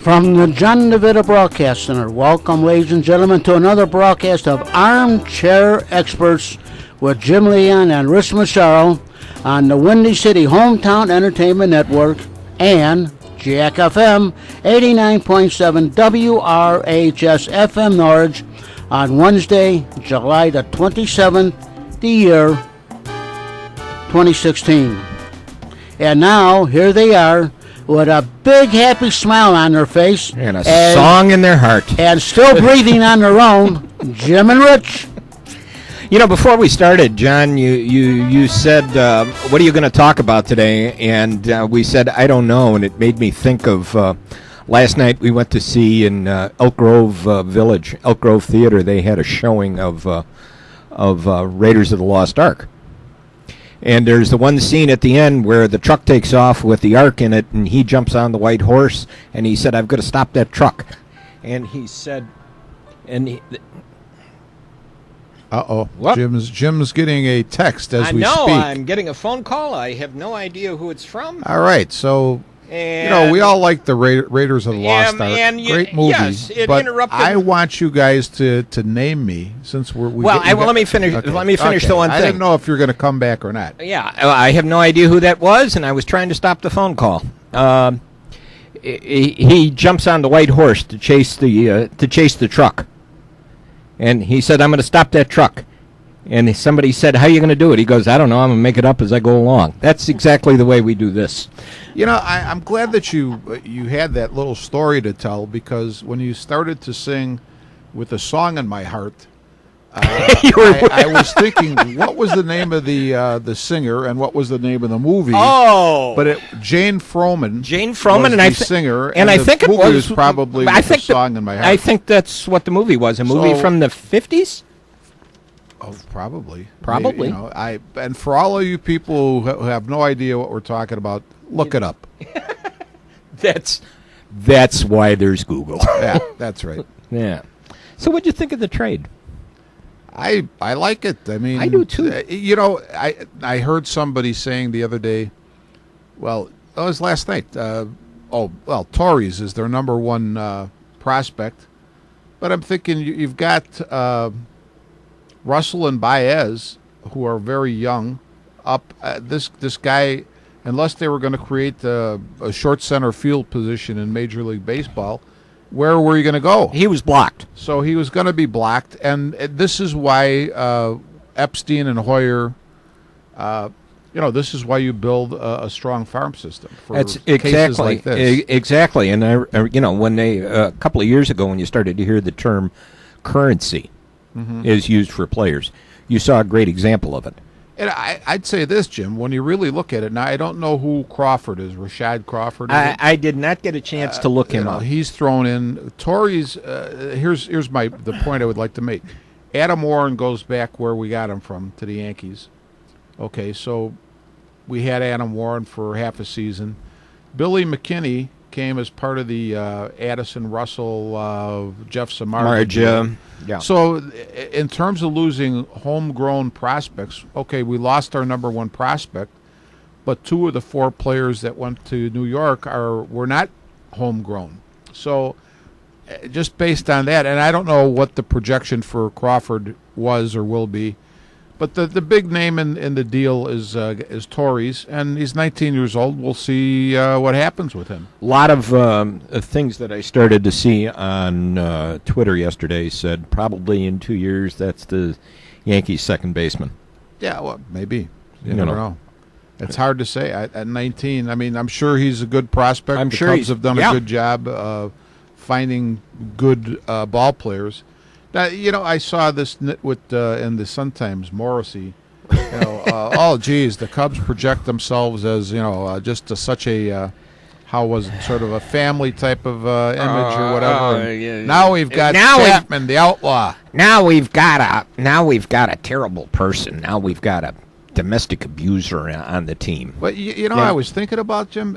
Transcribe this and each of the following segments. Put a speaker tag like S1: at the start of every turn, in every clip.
S1: From the John DeVita Broadcast Center, welcome, ladies and gentlemen, to another broadcast of Armchair Experts with Jim Leon and Rich Massaro on the Windy City Hometown Entertainment Network and Jack FM 89.7 WRHS FM Norwich on Wednesday, July the 27th, the year 2016. And now, here they are, with a big happy smile on their face.
S2: And a song in their heart.
S1: And still breathing on their own, Jim and Rich.
S2: You know, before we started, John, you said, what are you going to talk about today? And we said, I don't know. And it made me think of last night we went to see in Elk Grove Village, Elk Grove Theater. They had a showing of Raiders of the Lost Ark. And there's the one scene at the end where the truck takes off with the Ark in it, and he jumps on the white horse, and he said, I've got to stop that truck. And he said,
S3: Uh-oh. Jim's getting a text as we speak.
S2: I know. I'm getting a phone call. I have no idea who it's from.
S3: All right. So, we all like the Raiders of the Lost Ark. Great movie.
S2: Yes, it
S3: but
S2: interrupted.
S3: I want you guys to name me since we're...
S2: let me finish. Okay. Let me finish the one thing.
S3: I didn't know if you're going to come back or not.
S2: Yeah, I have no idea who that was, and I was trying to stop the phone call. He jumps on the white horse to chase the truck. And he said, I'm going to stop that truck. And somebody said, how are you going to do it? He goes, I don't know. I'm going to make it up as I go along. That's exactly the way we do this.
S3: You know, I'm glad that you had that little story to tell, because when you started to sing with a song in my heart, I was thinking, what was the name of the singer and what was the name of the movie?
S2: Oh,
S3: but Jane Froman.
S2: Was
S3: and
S2: the
S3: singer,
S2: and I think it was
S3: probably a song in my heart.
S2: I think that's what the movie was. A movie from the 50s.
S3: Oh, probably.
S2: Probably.
S3: You know, and for all of you people who have no idea what we're talking about, look it up.
S2: That's why there's Google.
S3: Yeah, that's right.
S2: Yeah. So what'd you think of the trade?
S3: I like it. I mean,
S2: I do too.
S3: You know, I heard somebody saying the other day, well, it was last night. Torres is their number one prospect, but I'm thinking you've got Russell and Baez, who are very young. This guy, unless they were going to create a short center field position in Major League Baseball, where were you going to go?
S2: He was blocked.
S3: So he was going to be blocked, and this is why Epstein and Hoyer, this is why you build a strong farm system for cases like this.
S2: Exactly, and when they a couple of years ago, when you started to hear the term currency is used for players, you saw a great example of it.
S3: And I'd say this, Jim, when you really look at it, now I don't know who Crawford is, Rashad Crawford.
S2: I did not get a chance to look him up.
S3: He's thrown in. Torres, here's the point I would like to make. Adam Warren goes back where we got him from, to the Yankees. Okay, so we had Adam Warren for half a season. Billy McKinney came as part of the Addison Russell, Jeff Samardzija.
S2: Yeah.
S3: So in terms of losing homegrown prospects, okay, we lost our number one prospect, but two of the four players that went to New York were not homegrown. So just based on that, and I don't know what the projection for Crawford was or will be, but the big name in the deal is Torres, and he's 19 years old. We'll see what happens with him.
S2: A lot of things that I started to see on Twitter yesterday said probably in 2 years that's the Yankees' second baseman.
S3: Yeah, well, maybe. You never know. It's hard to say. At 19, I mean, I'm sure he's a good prospect. The Cubs have done a good job of finding good ball players. Now, I saw this nitwit in the Sun-Times, Morrissey. The Cubs project themselves as, just such a, sort of a family type of image or whatever. Now we've got Chapman, the outlaw.
S2: Now we've got a terrible person. Now we've got a domestic abuser on the team.
S3: But I was thinking about, Jim,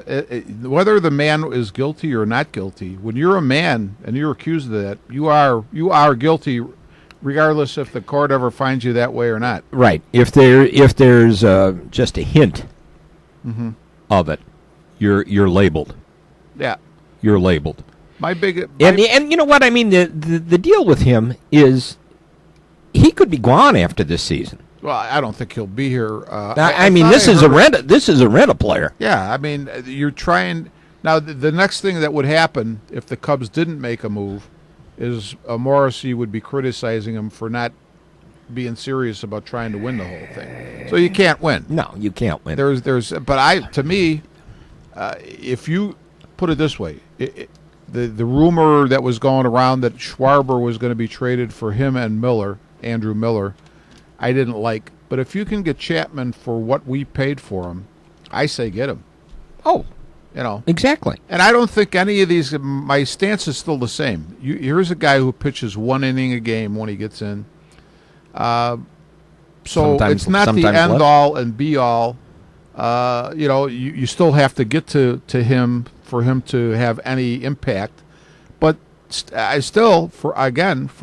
S3: whether the man is guilty or not guilty. When you're a man and you're accused of that, you are guilty, regardless if the court ever finds you that way or not.
S2: Right. If there's just a hint of it, you're labeled.
S3: Yeah.
S2: You're labeled. and you know what I mean. The deal with him is he could be gone after this season.
S3: Well, I don't think he'll be here.
S2: I mean, this is a rental player.
S3: Yeah, I mean, you're trying now. The next thing that would happen if the Cubs didn't make a move is Morrissey would be criticizing him for not being serious about trying to win the whole thing. So you can't win.
S2: No, you can't win.
S3: To me, if you put it this way, the rumor that was going around that Schwarber was going to be traded for him and Andrew Miller, I didn't like. But if you can get Chapman for what we paid for him, I say get him.
S2: Oh, exactly.
S3: And I don't think any of these. My stance is still the same. Here's a guy who pitches 1 inning a game when he gets in. So it's not the end all and be all. You still have to get to him for him to have any impact. But I still, for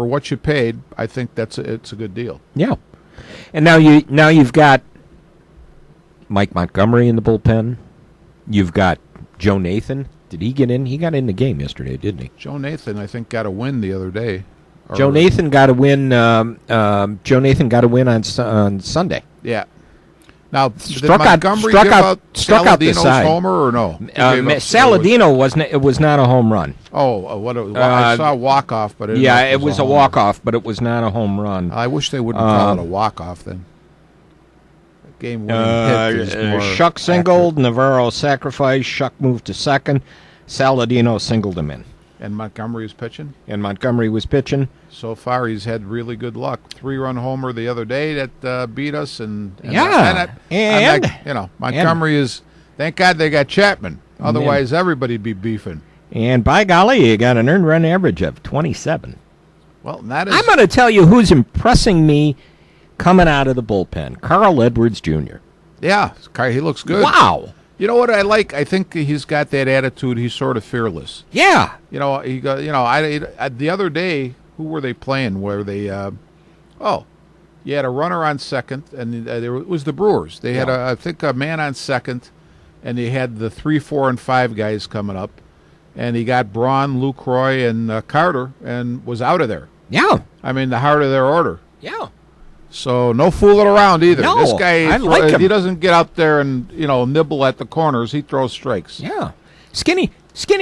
S3: what you paid, I think it's a good deal.
S2: Yeah. And now you've got Mike Montgomery in the bullpen. You've got Joe Nathan. Did he get in? He got in the game yesterday, didn't he?
S3: Joe Nathan, I think, got a win the other day.
S2: Joe Nathan got a win. Joe Nathan got a win on Sunday.
S3: Yeah. Now,
S2: struck
S3: did Montgomery
S2: out
S3: Saladino's
S2: the side.
S3: homer or no?
S2: Saladino was not a home run.
S3: Oh, I saw a walk-off, but
S2: it was a walk-off, but it was not a home run.
S3: I wish they wouldn't call it a walk-off then. Game-winning hit is more
S2: Shuck singled, Navarro sacrificed, Shuck moved to second, Saladino singled him in.
S3: And Montgomery was pitching?
S2: So
S3: far, he's had really good luck. 3-run homer the other day that beat us. Montgomery is, thank God they got Chapman. Otherwise, everybody'd be beefing.
S2: And by golly, you got an earned run average of 27.
S3: Well, that is.
S2: I'm going to tell you who's impressing me coming out of the bullpen. Carl Edwards Jr.
S3: Yeah, he looks good.
S2: Wow.
S3: You know what I like? I think he's got that attitude. He's sort of fearless.
S2: Yeah.
S3: The other day, who were they playing? Where they? You had a runner on second, and it was the Brewers. They had a man on second, and they had the 3, 4, and 5 guys coming up, and he got Braun, Lucroy, and Carter, and was out of there.
S2: Yeah.
S3: I mean, the heart of their order.
S2: Yeah.
S3: So no fooling around either.
S2: No,
S3: this guy,
S2: I like him.
S3: He doesn't get out there and nibble at the corners. He throws strikes.
S2: Yeah, skinny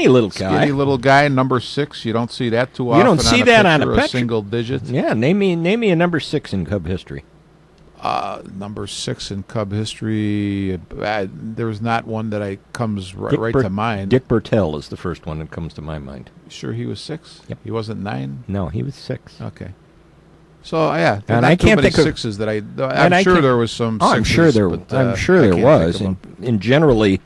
S2: little guy.
S3: Skinny little guy, number 6. You don't see that too often.
S2: You don't see that on a pitcher.
S3: Single digit.
S2: Yeah, name me a number 6 in Cub history.
S3: Number 6 in Cub history. There's not one that comes right to mind.
S2: Dick Bertel is the first one that comes to my mind.
S3: Sure, he was 6.
S2: Yep.
S3: He wasn't 9.
S2: No, he was 6.
S3: Okay. So yeah,
S2: and I can't think of
S3: 6s that I'm sure there was some.
S2: Oh, I'm sure there was, and generally,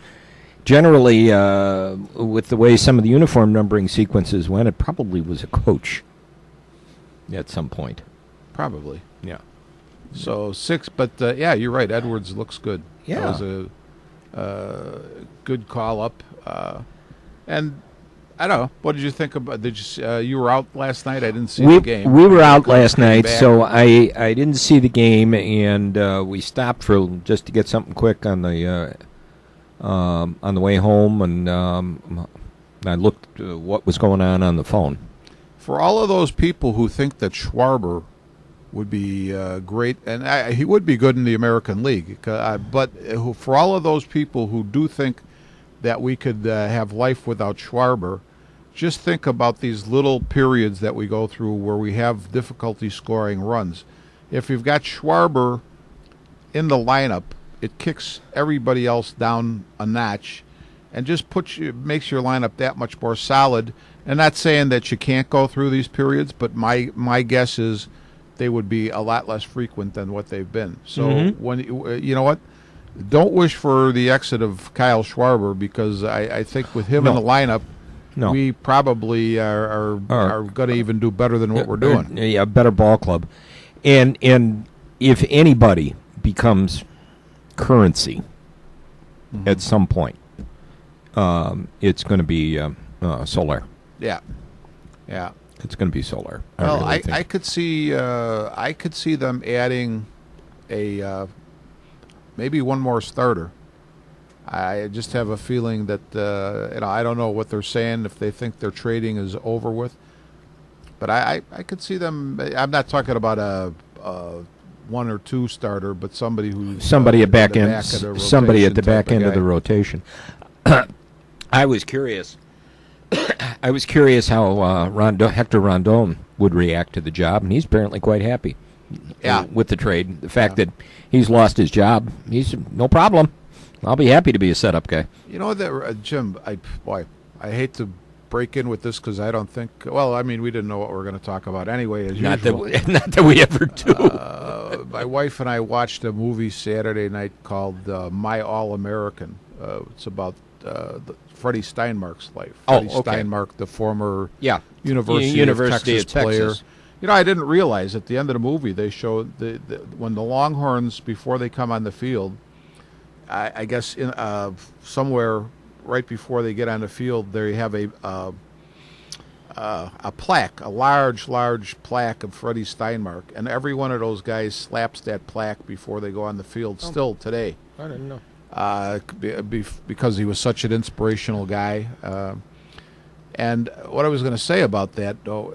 S2: with the way some of the uniform numbering sequences went, it probably was a coach at some point.
S3: Probably.
S2: Yeah.
S3: So 6, but you're right. Edwards looks good.
S2: Yeah.
S3: That was a good call up, and. I don't know. What did you think about? You were out last night? I didn't see the game.
S2: We were out last night, so I didn't see the game, and we stopped for just to get something quick on the way home, and I looked what was going on the phone.
S3: For all of those people who think that Schwarber would be great, and he would be good in the American League, but for all of those people who do think that we could have life without Schwarber, just think about these little periods that we go through where we have difficulty scoring runs. If you've got Schwarber in the lineup, it kicks everybody else down a notch and just makes your lineup that much more solid. And not saying that you can't go through these periods, but my guess is they would be a lot less frequent than what they've been. So when you know what? Don't wish for the exit of Kyle Schwarber, because I think with him in the lineup, we probably are going to even do better than what we're doing.
S2: Yeah, a better ball club. And if anybody becomes currency at some point, it's going to be Soler.
S3: Yeah.
S2: It's going to be Soler.
S3: Well, I could see them adding a maybe one more starter I just have a feeling that I don't know what they're saying, if they think their trading is over with. But I could see them. I'm not talking about a 1 or 2 starter, but somebody who's
S2: somebody at back end, somebody at the back end of the rotation. I was curious. I was curious how Hector Rondon would react to the job, and he's apparently quite happy. With the trade, the fact that he's lost his job, he's no problem. I'll be happy to be a setup guy.
S3: You know that, Jim. I hate to break in with this because I don't think. Well, I mean, we didn't know what we were going to talk about anyway. As usual.
S2: Not that we ever do.
S3: My wife and I watched a movie Saturday night called My All-American. It's about Freddie Steinmark's life. Freddie Steinmark, the former University of Texas player. You know, I didn't realize at the end of the movie they showed when the Longhorns, before they come on the field, I guess in somewhere right before they get on the field, they have a plaque, a large plaque of Freddie Steinmark, and every one of those guys slaps that plaque before they go on the field. Still today.
S2: I didn't know.
S3: Because he was such an inspirational guy. And what I was going to say about that, though,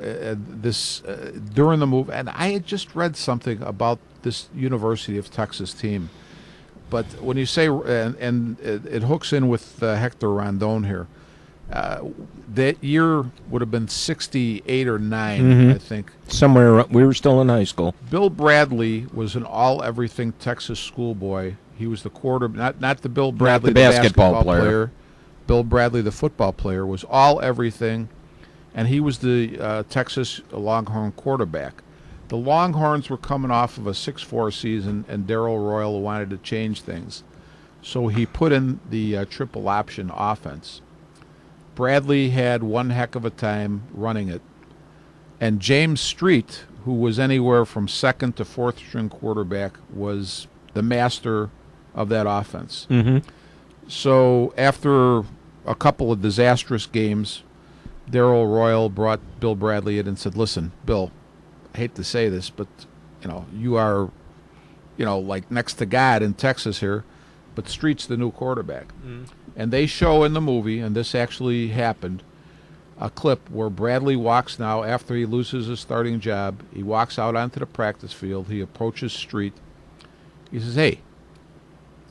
S3: during the move, and I had just read something about this University of Texas team, but when you say, and it hooks in with Hector Rondon here, that year would have been 68 or 9, I think.
S2: Somewhere, we were still in high school.
S3: Bill Bradley was an all-everything Texas schoolboy. He was the not the Bill Bradley,
S2: not the basketball player.
S3: Bill Bradley, the football player, was all everything, and he was the Texas Longhorn quarterback. The Longhorns were coming off of a 6-4 season, and Darrell Royal wanted to change things. So he put in the triple option offense. Bradley had one heck of a time running it. And James Street, who was anywhere from second to fourth string quarterback, was the master of that offense.
S2: Mm-hmm.
S3: So after a couple of disastrous games, Darrell Royal brought Bill Bradley in and said, "Listen, Bill, I hate to say this, but you are, like next to God in Texas here, but Street's the new quarterback." Mm. And they show in the movie, and this actually happened, a clip where Bradley walks now after he loses his starting job. He walks out onto the practice field. He approaches Street. He says, "Hey,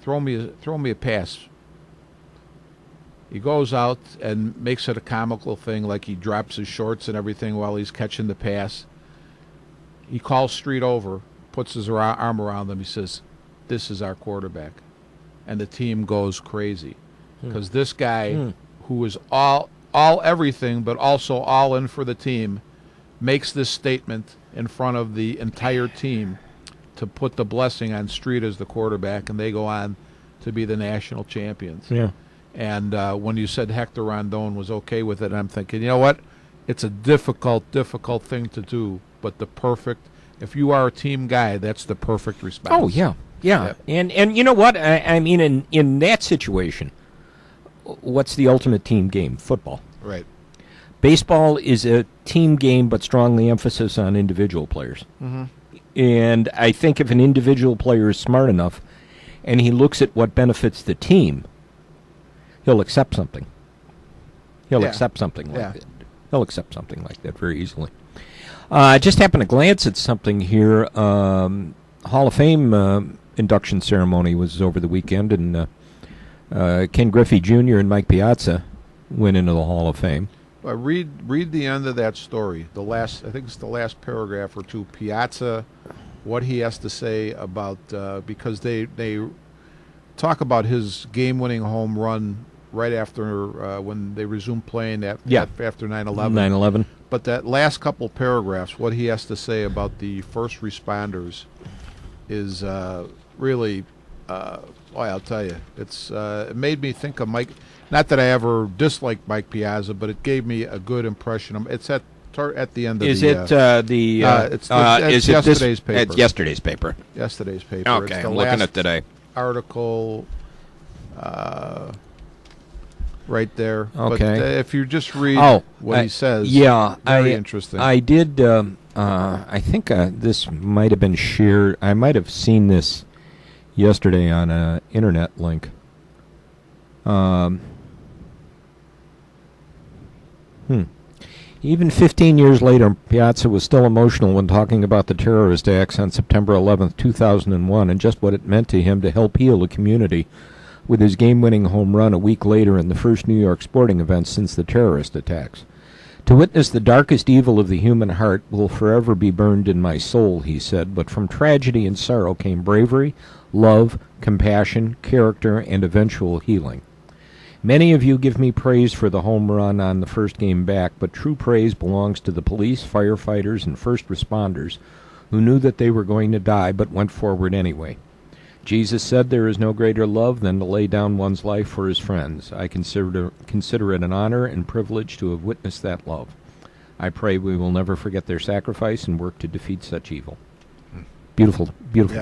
S3: throw me a pass." He goes out and makes it a comical thing, like he drops his shorts and everything while he's catching the pass. He calls Street over, puts his arm around him. He says, "This is our quarterback." And the team goes crazy because this guy, who is all everything but also all in for the team, makes this statement in front of the entire team to put the blessing on Street as the quarterback, and they go on to be the national champions.
S2: Yeah.
S3: And when you said Hector Rondon was okay with it, I'm thinking, you know what? It's a difficult thing to do, but if you are a team guy, that's the perfect response.
S2: Oh, yeah. And you know what? I mean, in that situation, what's the ultimate team game? Football.
S3: Right.
S2: Baseball is a team game, but strongly emphasis on individual players.
S3: Mm-hmm.
S2: And I think if an individual player is smart enough and he looks at what benefits the team, he'll accept something. He'll accept something like that. He'll accept something like that very easily. I just happened to glance at something here. Hall of Fame induction ceremony was over the weekend, and Ken Griffey Jr. and Mike Piazza went into the Hall of Fame.
S3: Read the end of that story. I think it's the last paragraph or two. Piazza, what he has to say about because they talk about his game-winning home run right after when they resumed playing after 9/11.
S2: 9/11.
S3: But that last couple paragraphs, what he has to say about the first responders is really, I'll tell you, it made me think of Mike. Not that I ever disliked Mike Piazza, but it gave me a good impression. It's at the end of
S2: is
S3: the...
S2: It's
S3: yesterday's paper.
S2: It's yesterday's paper.
S3: Yesterday's paper.
S2: Okay,
S3: it's the
S2: I'm looking
S3: last
S2: at today.
S3: Article right there.
S2: Okay.
S3: But if you just read what he says, very interesting.
S2: I did, I think this might have been shared. I might have seen this yesterday on an internet link. Even 15 years later, Piazza was still emotional when talking about the terrorist acts on September 11th, 2001, and just what it meant to him to help heal the community with his game-winning home run a week later in the first New York sporting event since the terrorist attacks. To witness the darkest evil of the human heart will forever be burned in my soul, he said, but from tragedy and sorrow came bravery, love, compassion, character, and eventual healing. Many of you give me praise for the home run on the first game back, but true praise belongs to the police, firefighters, and first responders who knew that they were going to die but went forward anyway. Jesus said there is no greater love than to lay down one's life for his friends. I consider it an honor and privilege to have witnessed that love. I pray we will never forget their sacrifice and work to defeat such evil. Beautiful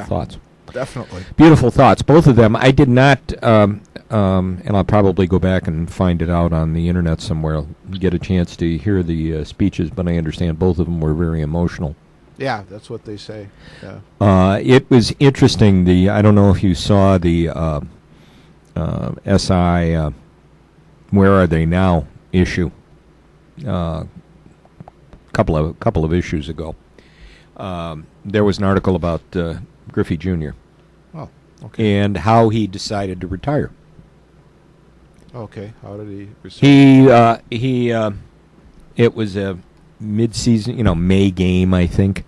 S2: thoughts.
S3: Definitely.
S2: Beautiful thoughts, both of them. I did not, and I'll probably go back and find it out on the internet somewhere, get a chance to hear the speeches, but I understand both of them were very emotional.
S3: Yeah, that's what they say. Yeah.
S2: It was interesting, I don't know if you saw the SI Where Are They Now issue, couple of issues ago. There was an article about Griffey Jr.
S3: Oh, okay.
S2: And how he decided to retire.
S3: Okay, how did he receive?
S2: It was a mid-season, May game, I think,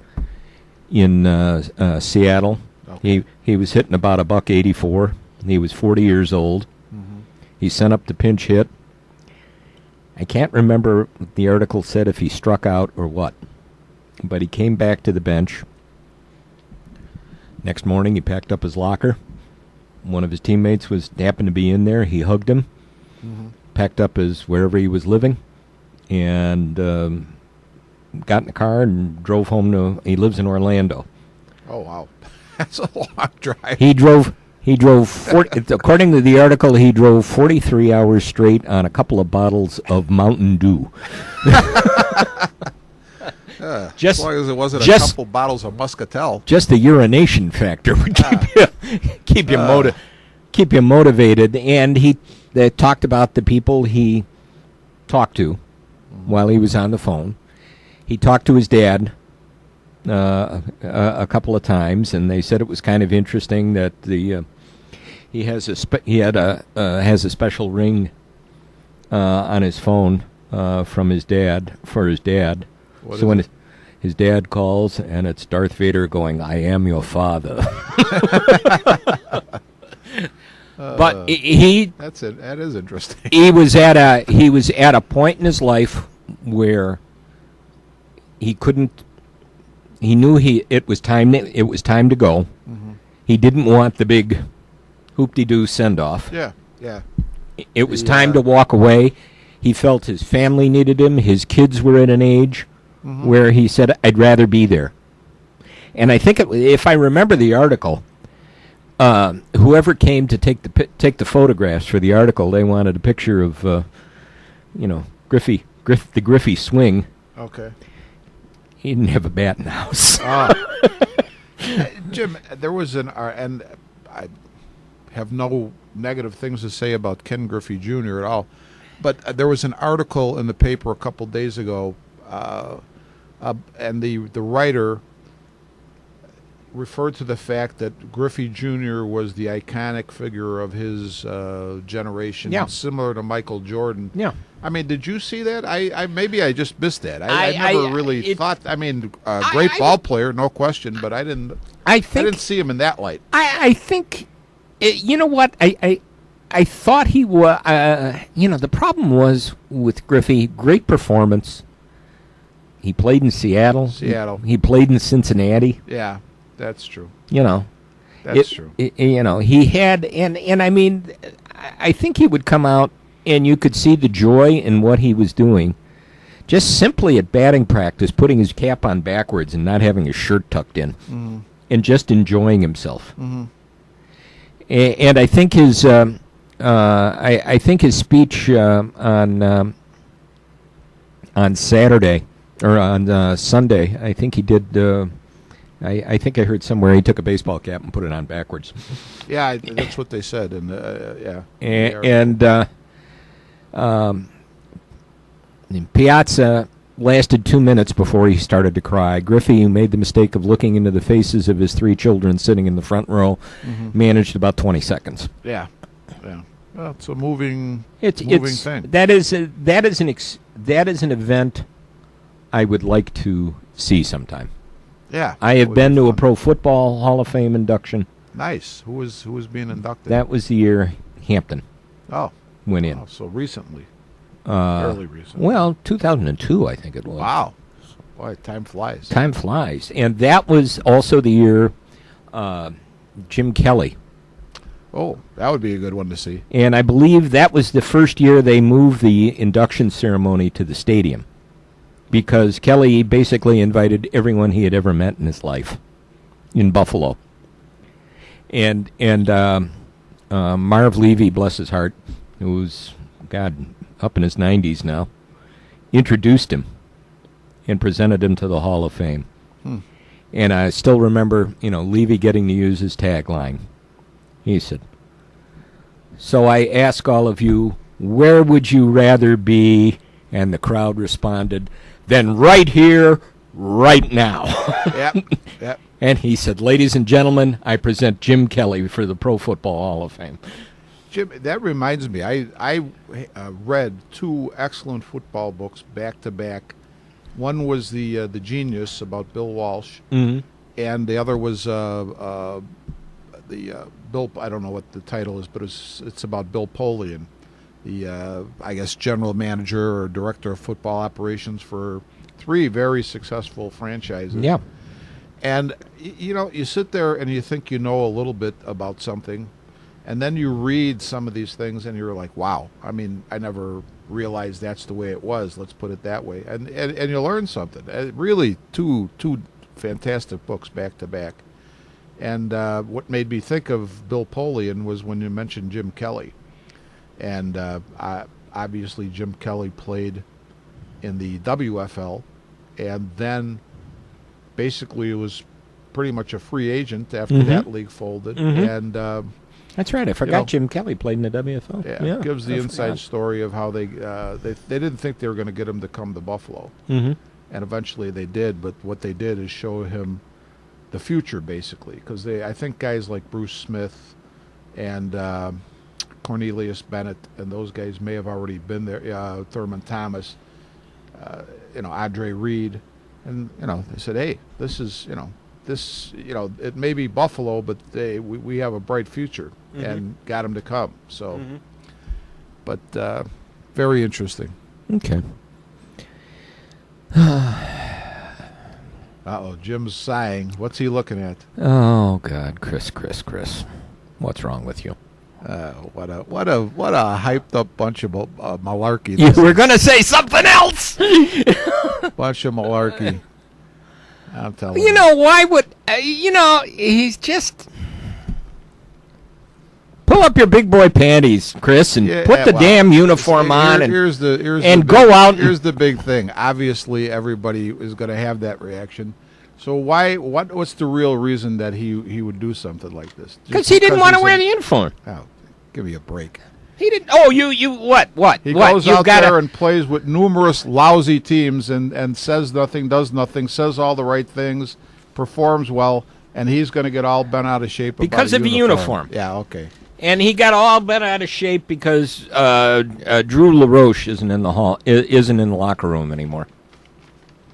S2: in Seattle. Okay. He was hitting about $184. He was 40 years old. Mm-hmm. He sent up the pinch hit. I can't remember what the article said if he struck out or what, but he came back to the bench. Next morning, he packed up his locker. One of his teammates happened to be in there. He hugged him, packed up wherever he was living, and got in the car and drove home he lives in Orlando.
S3: Oh, wow. That's a long drive.
S2: He drove according to the article, he drove 43 hours straight on a couple of bottles of Mountain Dew.
S3: As long as it wasn't a couple bottles of Muscatel.
S2: Just the urination factor would keep you motivated. And they talked about the people he talked to while he was on the phone. He talked to his dad a couple of times, and they said it was kind of interesting that he has a special ring on his phone from his dad for his dad. So when his dad calls, and it's Darth Vader going, "I am your father." But
S3: that is interesting.
S2: He was at a point in his life where he couldn't. He knew it was time to go. Mm-hmm. He didn't want the big hoop-de-doo send-off.
S3: Yeah.
S2: It was time to walk away. He felt his family needed him. His kids were at an age where he said, "I'd rather be there." And I think if I remember the article, whoever came to take the photographs for the article, they wanted a picture of, the Griffey swing.
S3: Okay.
S2: He didn't have a bat in the house.
S3: Jim, there was and I have no negative things to say about Ken Griffey Jr. at all, but there was an article in the paper a couple days ago, and the writer referred to the fact that Griffey Jr. was the iconic figure of his generation, similar to Michael Jordan.
S2: Yeah.
S3: I mean, did you see that? Maybe I just missed that. I never really thought. I mean, great ball player, no question, but I didn't see him in that light.
S2: I think, you know what? I thought he was. The problem was with Griffey. Great performance. He played in Seattle. He played in Cincinnati.
S3: Yeah, that's true.
S2: That's true. He had, and I mean, I think he would come out. And you could see the joy in what he was doing, just simply at batting practice, putting his cap on backwards and not having his shirt tucked in, and just enjoying himself. Mm-hmm. And I think his, I think his speech on Saturday or on Sunday, I think he did I think I heard somewhere he took a baseball cap and put it on backwards.
S3: Yeah, that's what they said. And yeah.
S2: And Piazza lasted 2 minutes before he started to cry. Griffey, who made the mistake of looking into the faces of his 3 children sitting in the front row, managed about 20 seconds.
S3: Yeah. Well, it's a moving thing.
S2: That is an event I would like to see sometime.
S3: Yeah.
S2: I have been to a Pro Football Hall of Fame induction.
S3: Nice. Who was being inducted?
S2: That was the year Hampton went in.
S3: So recently. Fairly recently.
S2: Well, 2002, I think it was.
S3: Wow. Boy, time flies.
S2: Time flies. And that was also the year Jim Kelly.
S3: Oh, that would be a good one to see.
S2: And I believe that was the first year they moved the induction ceremony to the stadium, because Kelly basically invited everyone he had ever met in his life in Buffalo. And Marv Levy, bless his heart, who's, up in his 90s now, introduced him and presented him to the Hall of Fame. And I still remember, Levy getting to use his tagline. He said, "So I ask all of you, where would you rather be?" And the crowd responded, "Then right here, right now."
S3: Yep.
S2: And he said, "Ladies and gentlemen, I present Jim Kelly for the Pro Football Hall of Fame."
S3: Jim, that reminds me, I read 2 excellent football books back to back. One was the Genius about Bill Walsh, and the other was Bill. I don't know what the title is, but it's about Bill Polian, the I guess general manager or director of football operations for 3 very successful franchises.
S2: Yeah.
S3: And you sit there and you think you know a little bit about something, and then you read some of these things and you're like, wow. I mean, I never realized that's the way it was. Let's put it that way. And you learn something. Really, two fantastic books back to back. And what made me think of Bill Polian was when you mentioned Jim Kelly. And obviously Jim Kelly played in the WFL, and then basically was pretty much a free agent after that league folded. And
S2: that's right. I forgot Jim Kelly played in the WFL.
S3: Yeah, it gives the inside story of how they didn't think they were going to get him to come to Buffalo. And eventually they did, but what they did is show him the future, basically, because I think guys like Bruce Smith and Cornelius Bennett and those guys may have already been there. Thurman Thomas, Andre Reed, and they said, "Hey, this is it may be Buffalo, but we have a bright future," and got him to come. So, but very interesting.
S2: Okay.
S3: Jim's sighing. What's he looking at?
S2: Oh God, Chris. What's wrong with you?
S3: What a hyped up bunch of malarkey.
S2: You were gonna say something else.
S3: Bunch of malarkey. I'm telling you.
S2: You know why would he's just pull up your big boy panties, Chris, and put the damn uniform on and go out.
S3: Here's the big thing. Obviously, everybody is going to have that reaction. So what's the real reason that he would do something like this?
S2: Because he didn't want to wear the uniform.
S3: Oh, give me a break.
S2: He didn't. Oh, you what?
S3: He goes out there and plays with numerous lousy teams and says nothing, does nothing, says all the right things, performs well, and he's going to get all bent out of shape
S2: because of the uniform.
S3: Yeah, okay.
S2: And he got all bent out of shape because Drew LaRoche isn't in the locker room anymore.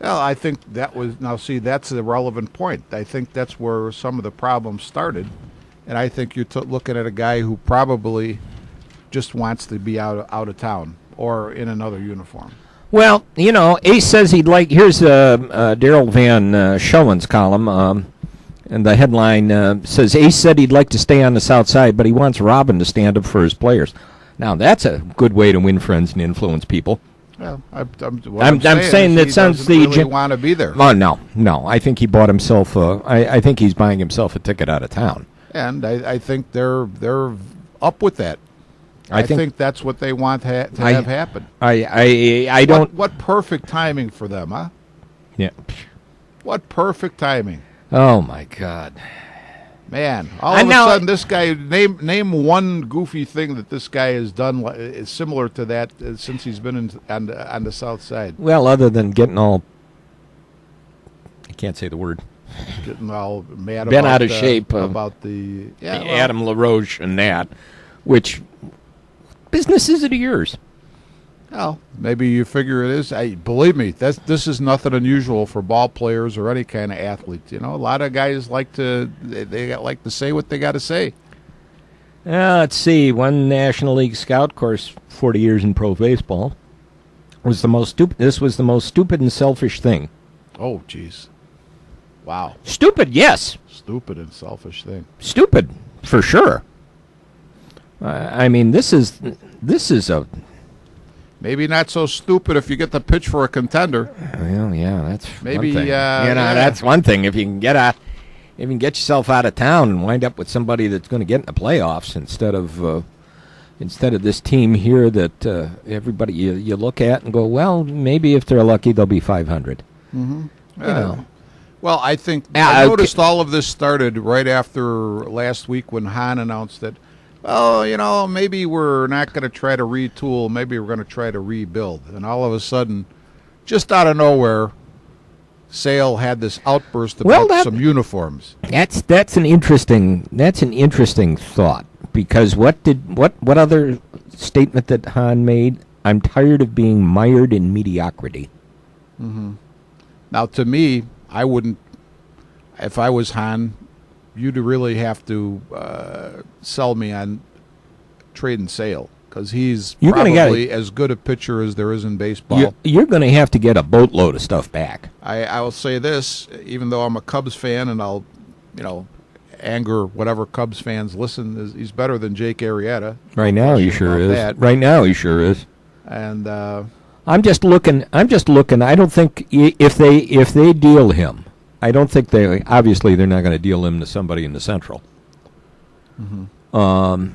S3: Well, I think that's a relevant point. I think that's where some of the problems started, and I think you're looking at a guy who probably just wants to be out of town or in another uniform.
S2: Well, Ace says he'd like. Here's Daryl Van Schoen's column, and the headline says Ace said he'd like to stay on the south side, but he wants Robin to stand up for his players. Now that's a good way to win friends and influence people.
S3: Well, I'm saying
S2: that sounds
S3: the really want to be there.
S2: Oh no! I think he bought himself. I think he's buying himself a ticket out of town.
S3: And I think they're up with that. I think that's what they want to have happen.
S2: I don't.
S3: What perfect timing for them, huh?
S2: Yeah.
S3: What perfect timing.
S2: Oh my God.
S3: Man, all of a sudden, this guy name one goofy thing that this guy has done is similar to that since he's been on the south side.
S2: Well, other than getting all, I can't say the word,
S3: getting all mad,
S2: bent out of shape
S3: about the
S2: Adam LaRoche and that, which businesses are yours.
S3: Well, maybe you figure it is. Believe me, this is nothing unusual for ball players or any kind of athlete. You know, a lot of guys like to say what they got to say.
S2: Let's see. One National League scout, course, 40 years in pro baseball, was the most stupid. This was the most stupid and selfish thing.
S3: Oh, jeez. Wow.
S2: Stupid, yes.
S3: Stupid and selfish thing.
S2: Stupid, for sure. I mean, this is a.
S3: Maybe not so stupid if you get the pitch for a contender.
S2: Well, yeah, that's
S3: maybe.
S2: One thing. That's one thing. If you can get yourself out of town and wind up with somebody that's going to get in the playoffs instead of this team here that everybody you look at and go, well, maybe if they're lucky they'll be 500.
S3: Mm-hmm. Well, I think I noticed all of this started right after last week when Hahn announced that. Well, you know, maybe we're not going to try to retool. Maybe we're going to try to rebuild. And all of a sudden, just out of nowhere, Sale had this outburst about some uniforms.
S2: That's an interesting thought, because what other statement that Hahn made? I'm tired of being mired in mediocrity.
S3: Mm-hmm. Now, to me, I wouldn't. If I was Hahn, you'd really have to sell me on trade and sale, because he's probably as good a pitcher as there is in baseball.
S2: You're going to have to get a boatload of stuff back.
S3: I will say this, even though I'm a Cubs fan, and I'll, anger whatever Cubs fans listen, he's better than Jake Arrieta.
S2: Right now, he sure is.
S3: That.
S2: Right now, he sure is.
S3: And
S2: I'm just looking. I don't think if they deal him, I don't think obviously they're not going to deal him to somebody in the Central.
S3: Mm-hmm.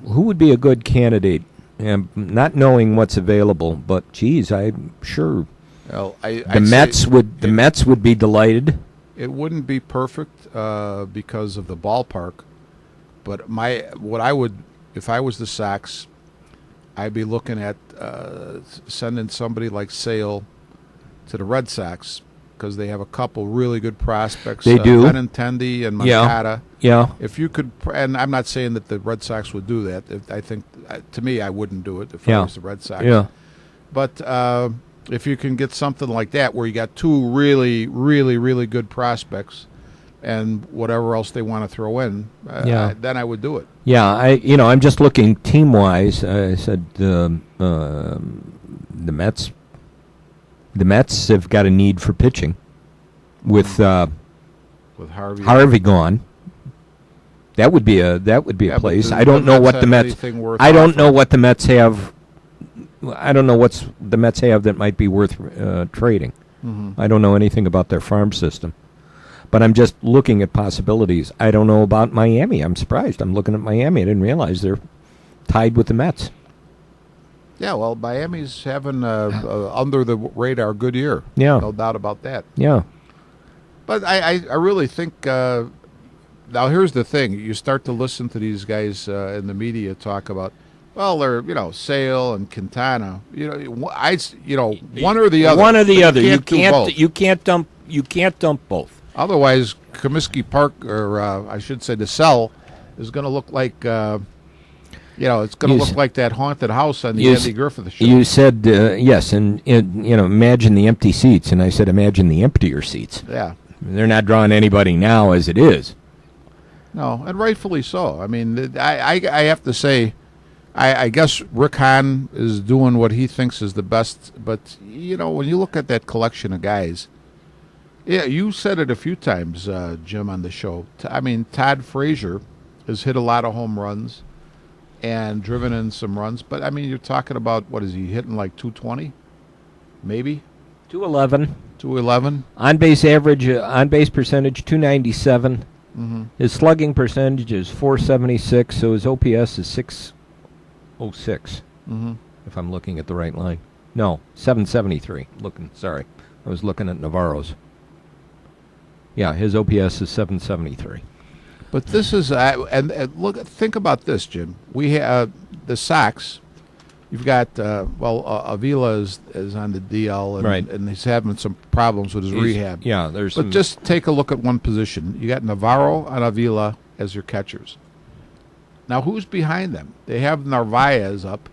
S2: Who would be a good candidate? And not knowing what's available, but geez, I'm sure the Mets would be delighted.
S3: It wouldn't be perfect because of the ballpark, but if I was the Sox, I'd be looking at sending somebody like Sale to the Red Sox, because they have a couple really good prospects.
S2: They do.
S3: Benintendi and Moncada.
S2: Yeah.
S3: If you could, and I'm not saying that the Red Sox would do that. I think, to me, I wouldn't do it if I was the Red Sox.
S2: Yeah.
S3: But if you can get something like that, where you got two really, really, really good prospects, and whatever else they want to throw in, then I would do it.
S2: Yeah, I'm just looking team-wise. I said the Mets. The Mets have got a need for pitching, with Harvey gone. That would be a place. I don't know what the Mets. I don't know what the Mets have. I don't know what's the Mets have that might be worth trading.
S3: Mm-hmm.
S2: I don't know anything about their farm system, but I'm just looking at possibilities. I don't know about Miami. I'm surprised. I'm looking at Miami. I didn't realize they're tied with the Mets.
S3: Yeah, well, Miami's having under the radar good year.
S2: Yeah,
S3: no doubt about that.
S2: Yeah,
S3: but I really think now here's the thing: you start to listen to these guys in the media talk about, well, they're Sale and Quintana. One or the other.
S2: One or the other. You can't dump both.
S3: Otherwise, Comiskey Park, or I should say, the Cell, is going to look like. It's going to look like that haunted house on the Andy Griffith show.
S2: You said yes, and imagine the empty seats, and I said imagine the emptier seats.
S3: Yeah,
S2: they're not drawing anybody now as it is.
S3: No, and rightfully so. I mean, I have to say, I guess Rick Hahn is doing what he thinks is the best. But when you look at that collection of guys, yeah, you said it a few times, Jim, on the show. I mean, Todd Frazier has hit a lot of home runs and driven in some runs, but I mean, you're talking about, what is he hitting, like 220, maybe
S2: 211 on base average, on base percentage 297.
S3: Mm-hmm.
S2: His slugging percentage is 476, so his OPS is 606.
S3: Mm-hmm.
S2: If I'm looking at the right line, no, 773. I was looking at Navarro's. Yeah, his OPS is 773.
S3: But this is and look. Think about this, Jim. We have the Sox. You've got Avila is on the DL, and,
S2: right,
S3: and he's having some problems with his rehab.
S2: Yeah,
S3: but just take a look at one position. You got Navarro and Avila as your catchers. Now, who's behind them? They have Narvaez up,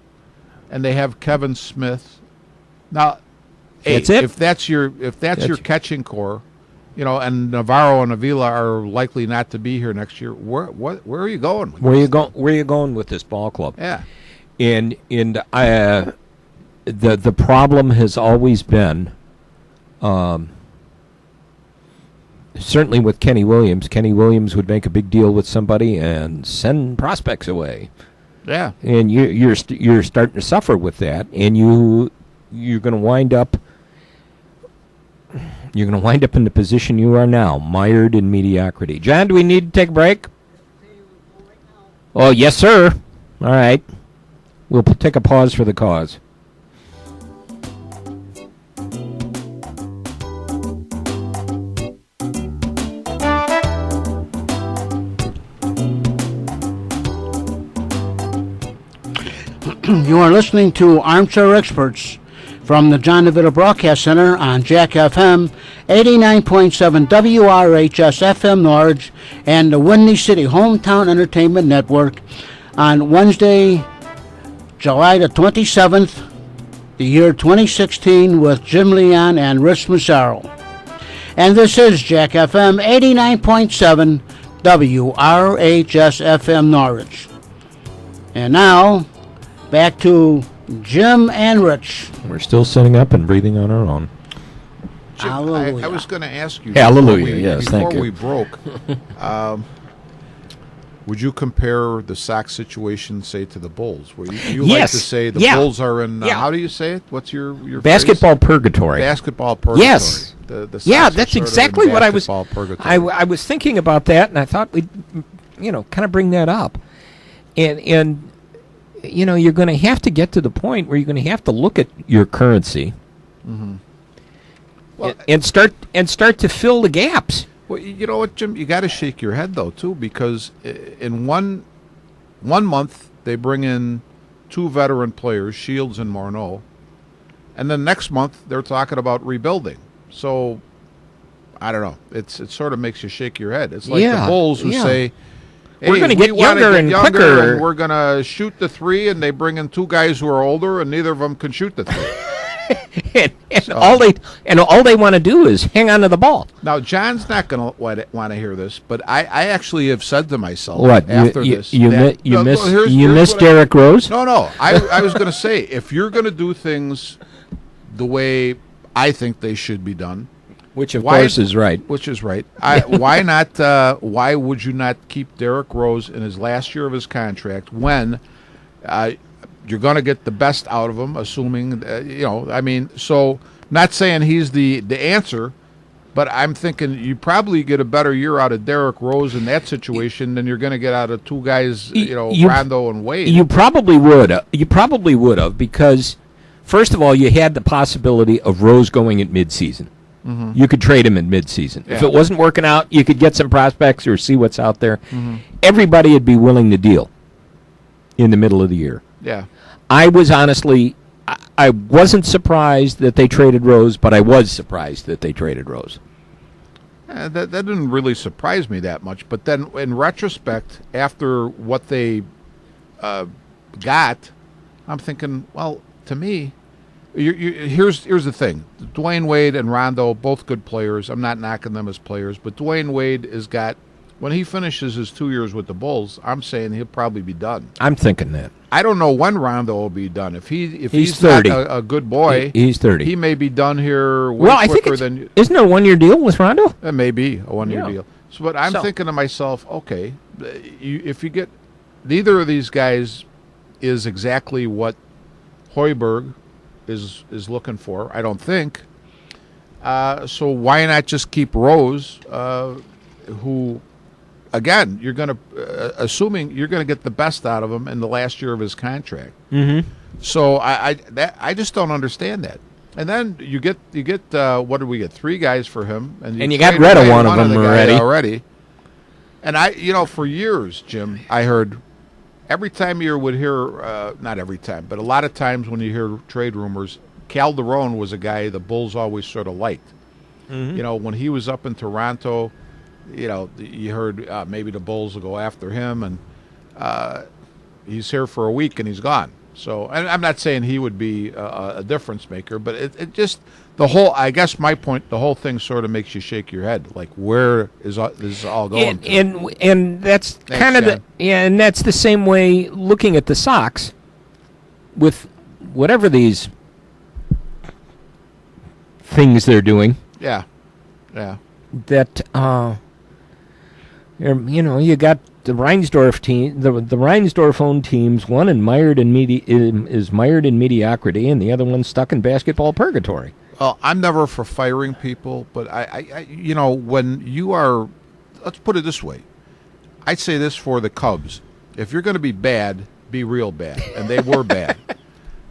S3: and they have Kevin Smith. Now,
S2: that's it.
S3: If that's your catching core, and Navarro and Avila are likely not to be here next year. Where are you going?
S2: Where are you going with this ball club?
S3: Yeah.
S2: And the problem has always been, certainly with Kenny Williams. Kenny Williams would make a big deal with somebody and send prospects away.
S3: Yeah.
S2: And you're starting to suffer with that, and you're going to wind up. You're going to wind up in the position you are now, mired in mediocrity. John, do we need to take a break? Oh, yes, sir. All right. We'll take a pause for the cause.
S1: You are listening to Armchair Experts from the John DeVito Broadcast Center on Jack FM 89.7 WRHS FM Norwich and the Windy City Hometown Entertainment Network on Wednesday, July the 27th, the year 2016, with Jim Leon and Rich Massaro. And this is Jack FM 89.7 WRHS FM Norwich. And now, back to Jim and Rich.
S2: We're still sitting up and breathing on our own.
S3: Jim, I was going to ask you.
S2: Hallelujah,
S3: before we broke, would you compare the Sox situation, say, to the Bulls? Where you like to say the Bulls are in, how do you say it? What's your
S2: basketball
S3: phrase?
S2: Purgatory.
S3: Basketball purgatory.
S2: Yes.
S3: The Sox
S2: that's exactly what I was. I was thinking about that, and I thought we'd, kind of bring that up. And you're going to have to get to the point where you're going to have to look at your currency, and start to fill the gaps.
S3: Well, you know what, Jim? You got to shake your head though too, because in one month they bring in two veteran players, Shields and Morneau, and then next month they're talking about rebuilding. So I don't know. It sort of makes you shake your head. It's like the Bulls who say, hey,
S2: we're going to get younger and quicker,
S3: and we're going to shoot the three, and they bring in two guys who are older, and neither of them can shoot the three.
S2: all they want to do is hang on to the ball.
S3: Now, John's not going to want to hear this, but I actually have said to myself
S2: after
S3: this.
S2: You miss Derrick Rose?
S3: No. I was going to say, if you're going to do things the way I think they should be done,
S2: which of course is right.
S3: Which is right. Why not? Why would you not keep Derrick Rose in his last year of his contract when you're going to get the best out of him? Assuming so not saying he's the answer, but I'm thinking you probably get a better year out of Derrick Rose in that situation than you're going to get out of two guys, Rondo and Wade.
S2: You probably would. You probably would have, because first of all, you had the possibility of Rose going at midseason. Mm-hmm. You could trade him in midseason. Yeah. If it wasn't working out, you could get some prospects or see what's out there. Mm-hmm. Everybody would be willing to deal in the middle of the year.
S3: Yeah.
S2: I wasn't surprised that they traded Rose, but I was surprised that they traded Rose.
S3: That didn't really surprise me that much. But then in retrospect, after what they got, I'm thinking, well, to me, here's the thing. Dwayne Wade and Rondo, both good players. I'm not knocking them as players, but Dwayne Wade has got, when he finishes his 2 years with the Bulls, I'm saying he'll probably be done.
S2: I'm thinking that.
S3: I don't know when Rondo will be done. If he's
S2: 30.
S3: Not a good boy,
S2: he's 30.
S3: He may be done here quicker than.
S2: Isn't there a 1 year deal with Rondo?
S3: It may be a 1 year deal. So, but I'm thinking to myself, okay, if you get neither of these guys is exactly what Hoiberg is looking for, I don't think. So why not just keep Rose, who, again, you're going to assuming you're going to get the best out of him in the last year of his contract.
S2: Mm-hmm.
S3: So I just don't understand that. And then you get what did we get? 3 guys for him,
S2: and you got rid of one of them
S3: already. And for years, Jim, I heard every time you would hear, not every time, but a lot of times when you hear trade rumors, Calderon was a guy the Bulls always sort of liked. Mm-hmm. When he was up in Toronto, you heard maybe the Bulls will go after him, and he's here for a week and he's gone. So, and I'm not saying he would be a difference maker, but it just I guess my point, the whole thing sort of makes you shake your head, like where is this all going?
S2: And that's kind of and that's the same way looking at the Sox with whatever these things they're doing.
S3: Yeah.
S2: That you got the Reinsdorf team, the Reinsdorf owned teams. One is mired in mediocrity, and the other one's stuck in basketball purgatory.
S3: Well, I'm never for firing people, but I when you are, let's put it this way, I'd say this for the Cubs: if you're going to be bad, be real bad, and they were bad.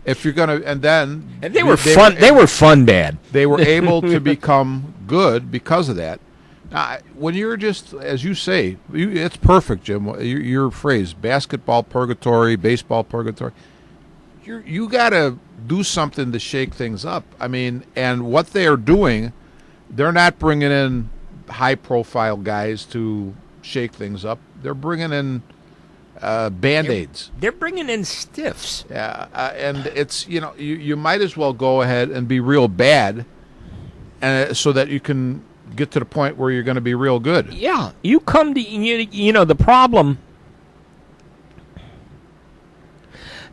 S3: If you're going to, and they were
S2: fun. They were fun bad.
S3: They were able to become good because of that. When you're just, as you say, it's perfect, Jim. Your phrase, basketball purgatory, baseball purgatory. You got to do something to shake things up. I mean, and what they are doing, they're not bringing in high-profile guys to shake things up. They're bringing in Band-Aids.
S2: They're bringing in stiffs.
S3: Yeah, and it's, you might as well go ahead and be real bad, and so that you can get to the point where you're going to be real good.
S2: Yeah, you come to the problem.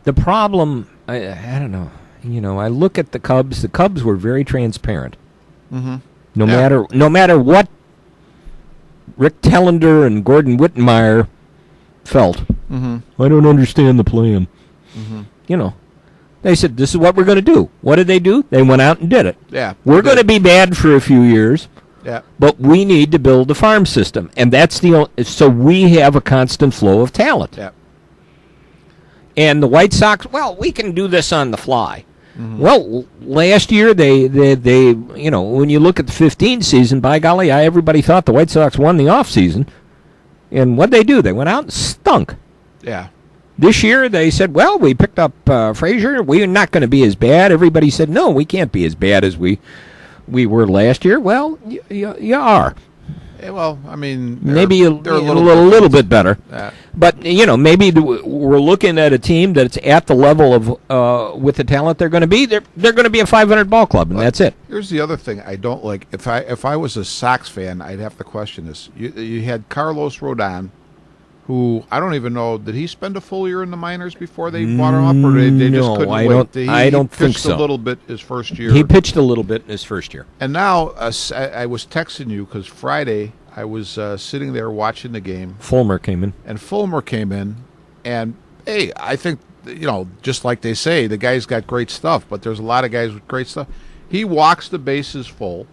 S2: The problem, I don't know. I look at the Cubs. The Cubs were very transparent.
S3: Mm-hmm.
S2: No matter what Rick Tellender and Gordon Wittenmeyer felt.
S3: Mm-hmm.
S2: I don't understand the plan.
S3: Mm-hmm.
S2: They said, this is what we're going to do. What did they do? They went out and did it.
S3: Yeah.
S2: We're going to be bad for a few years.
S3: Yeah.
S2: But we need to build a farm system, and that's so we have a constant flow of talent.
S3: Yeah.
S2: And the White Sox, well, we can do this on the fly.
S3: Mm-hmm.
S2: Well, last year they when you look at the 15 season, by golly, everybody thought the White Sox won the off season. And what'd they do? They went out and stunk.
S3: Yeah.
S2: This year they said, well, we picked up Frazier. We're not going to be as bad. Everybody said, no, we can't be as bad as we were last year. Well, you are.
S3: Yeah, well, I mean,
S2: maybe they're a little bit better. But, maybe we're looking at a team that's at the level of with the talent they're going to be. They're going to be a 500 ball club, and that's it.
S3: Here's the other thing I don't like. If I was a Sox fan, I'd have to question this. You had Carlos Rodon, who I don't even know, did he spend a full year in the minors before they brought him up, or they just couldn't wait?
S2: I don't think so.
S3: He pitched a little bit his first year.
S2: He pitched a little bit in his first year.
S3: And now I was texting you because Friday I was sitting there watching the game.
S2: Fulmer came in.
S3: And, hey, I think, just like they say, the guy's got great stuff, but there's a lot of guys with great stuff. He walks the bases full.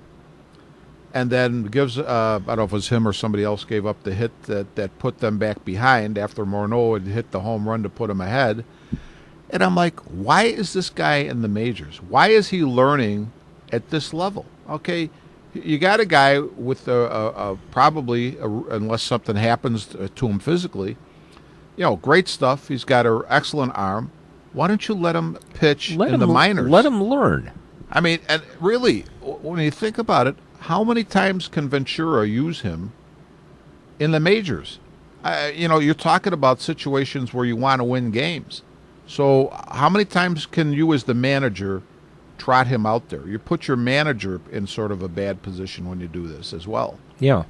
S3: And then gives, I don't know if it was him or somebody else gave up the hit that put them back behind after Morneau had hit the home run to put them ahead. And I'm like, why is this guy in the majors? Why is he learning at this level? Okay, you got a guy with probably, unless something happens to him physically, great stuff. He's got an excellent arm. Why don't you let him pitch in the minors?
S2: Let him learn.
S3: I mean, and really, when you think about it, how many times can Ventura use him in the majors? You're talking about situations where you want to win games. So how many times can you as the manager trot him out there? You put your manager in sort of a bad position when you do this as well.
S2: Yeah.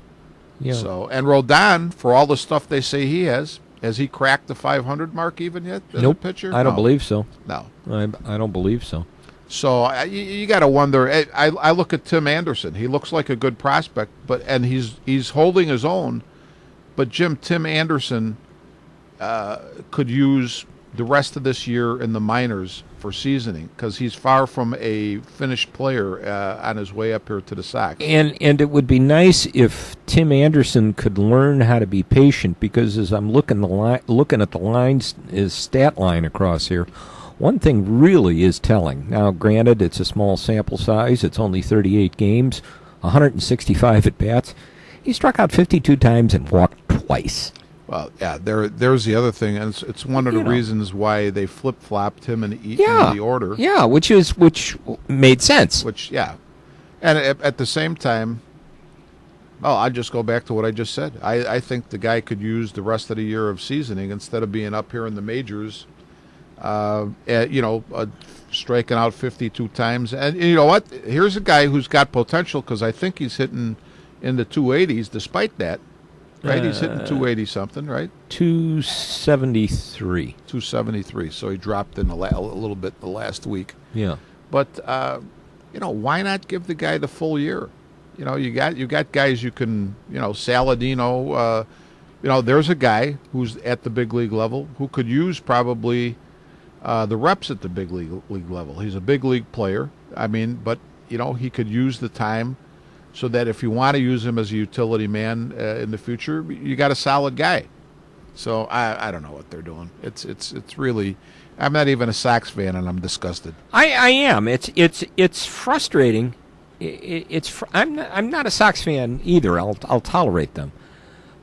S3: So, and Rodon, for all the stuff they say he has he cracked the 500 mark even yet as a pitcher?
S2: I don't believe so.
S3: No.
S2: I don't believe so.
S3: So you got to wonder. I look at Tim Anderson. He looks like a good prospect, and he's holding his own. But Tim Anderson could use the rest of this year in the minors for seasoning because he's far from a finished player on his way up here to the Sox.
S2: And it would be nice if Tim Anderson could learn how to be patient because as I'm looking at the lines, his stat line across here. one thing really is telling. Now, granted, it's a small sample size. It's only 38 games, 165 at-bats. He struck out 52 times and walked twice.
S3: Well, yeah, there's the other thing, and it's one of the reasons why they flip-flopped him and Eaton in the order.
S2: Yeah, which made sense.
S3: And at the same time, I'll just go back to what I just said. I think the guy could use the rest of the year of seasoning instead of being up here in the majors, striking out 52 times. And you know what? Here's a guy who's got potential because I think he's hitting in the 280s despite that. Right, he's hitting 280-something, right?
S2: 273.
S3: 273, so he dropped in a little bit the last week.
S2: Yeah.
S3: But, why not give the guy the full year? You got guys you can, Saladino. There's a guy who's at the big league level who could use probably the reps at the big league level. He's a big league player. But he could use the time so that if you want to use him as a utility man in the future, you got a solid guy. So I don't know what they're doing. It's really. I'm not even a Sox fan, and I'm disgusted.
S2: I am. It's frustrating. I'm not a Sox fan either. I'll tolerate them,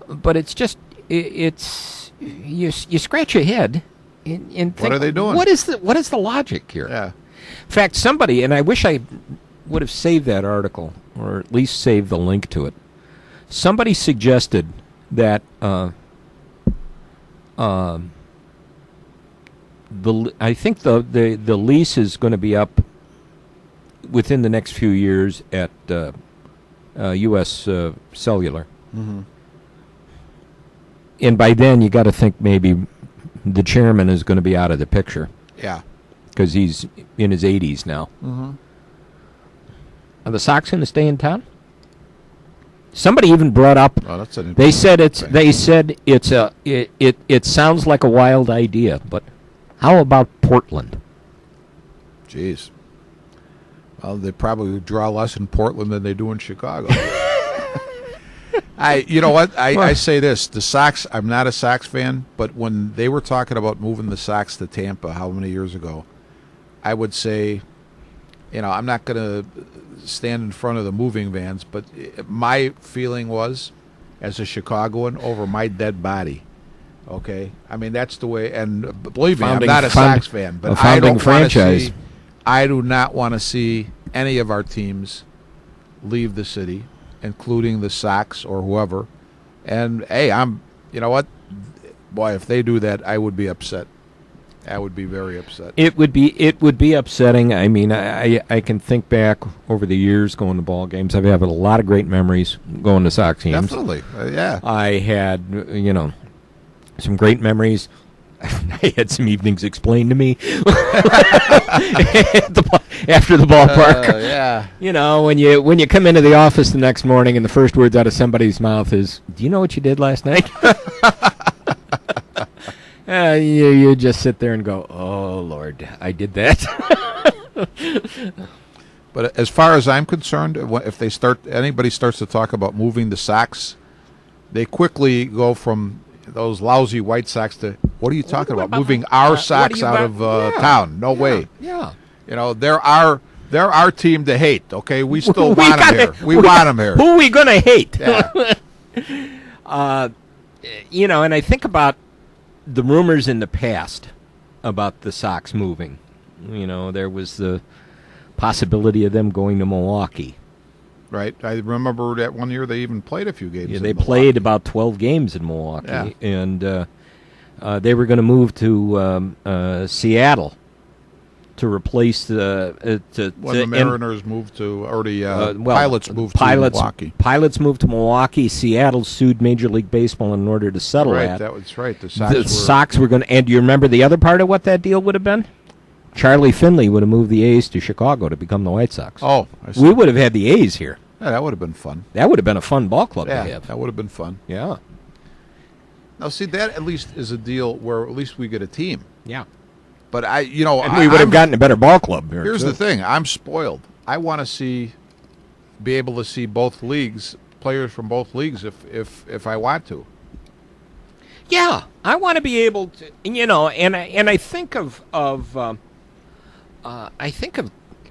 S2: but it's just you scratch your head and think,
S3: what are they doing?
S2: What is the logic here?
S3: Yeah.
S2: In fact, somebody, and I wish I would have saved that article or at least saved the link to it. Somebody suggested that I think the lease is going to be up within the next few years at U.S. Cellular.
S3: Mm-hmm.
S2: And by then, you got to think maybe the chairman is going to be out of the picture.
S3: Yeah.
S2: Because he's in his 80s now.
S3: Mm-hmm.
S2: Are the Sox going to stay in town? Somebody even brought up.
S3: Oh, that's an
S2: they said it sounds like a wild idea, but how about Portland?
S3: Jeez. Well, they probably draw less in Portland than they do in Chicago. You know what? I say this: the Sox. I'm not a Sox fan, but when they were talking about moving the Sox to Tampa, how many years ago, I would say, I'm not going to stand in front of the moving vans, but my feeling was, as a Chicagoan, over my dead body. Okay, that's the way. And believe me, I'm not a Sox fan, but I don't
S2: franchise.
S3: I do not want to see any of our teams leave the city, including the Sox or whoever. And hey, you know what, boy, if they do that, I would be upset. I would be very upset.
S2: It would be upsetting. I can think back over the years going to ball games. I've had a lot of great memories going to Sox games.
S3: Definitely, yeah.
S2: I had, some great memories. I had some evenings explained to me after the ballpark.
S3: Yeah.
S2: When you come into the office the next morning and the first words out of somebody's mouth is, "Do you know what you did last night?" You just sit there and go, "Oh Lord, I did that."
S3: But as far as I'm concerned, if anybody starts to talk about moving the Sox, they quickly go from those lousy White Sox to, what are you talking about? Moving our Sox out of town? No way.
S2: Yeah.
S3: They're our team to hate. Okay, we still want them here. We want them here.
S2: Who are we gonna hate?
S3: Yeah.
S2: And I think about the rumors in the past about the Sox moving. There was the possibility of them going to Milwaukee.
S3: Right. I remember that one year they even played a few games.
S2: Yeah, they played about 12 games in Milwaukee, and they were going to move to Seattle to replace the
S3: Mariners moved to, or the Pilots moved to Milwaukee.
S2: Pilots moved to Milwaukee. Seattle sued Major League Baseball in order to settle that.
S3: Right, that was right. The
S2: Sox were going to. And do you remember the other part of what that deal would have been? Charlie Finley would have moved the A's to Chicago to become the White Sox.
S3: Oh, I see.
S2: We would have had the A's here.
S3: Yeah, that would have been fun.
S2: That would have been a fun ball club to have.
S3: That would have been fun.
S2: Yeah.
S3: Now, see, that at least is a deal where at least we get a team.
S2: Yeah.
S3: But
S2: and we would have gotten a better ball club here.
S3: Here's the thing: I'm spoiled. I want to be able to see both leagues, players from both leagues, if I want to.
S2: Yeah, I want to be able to, and I think of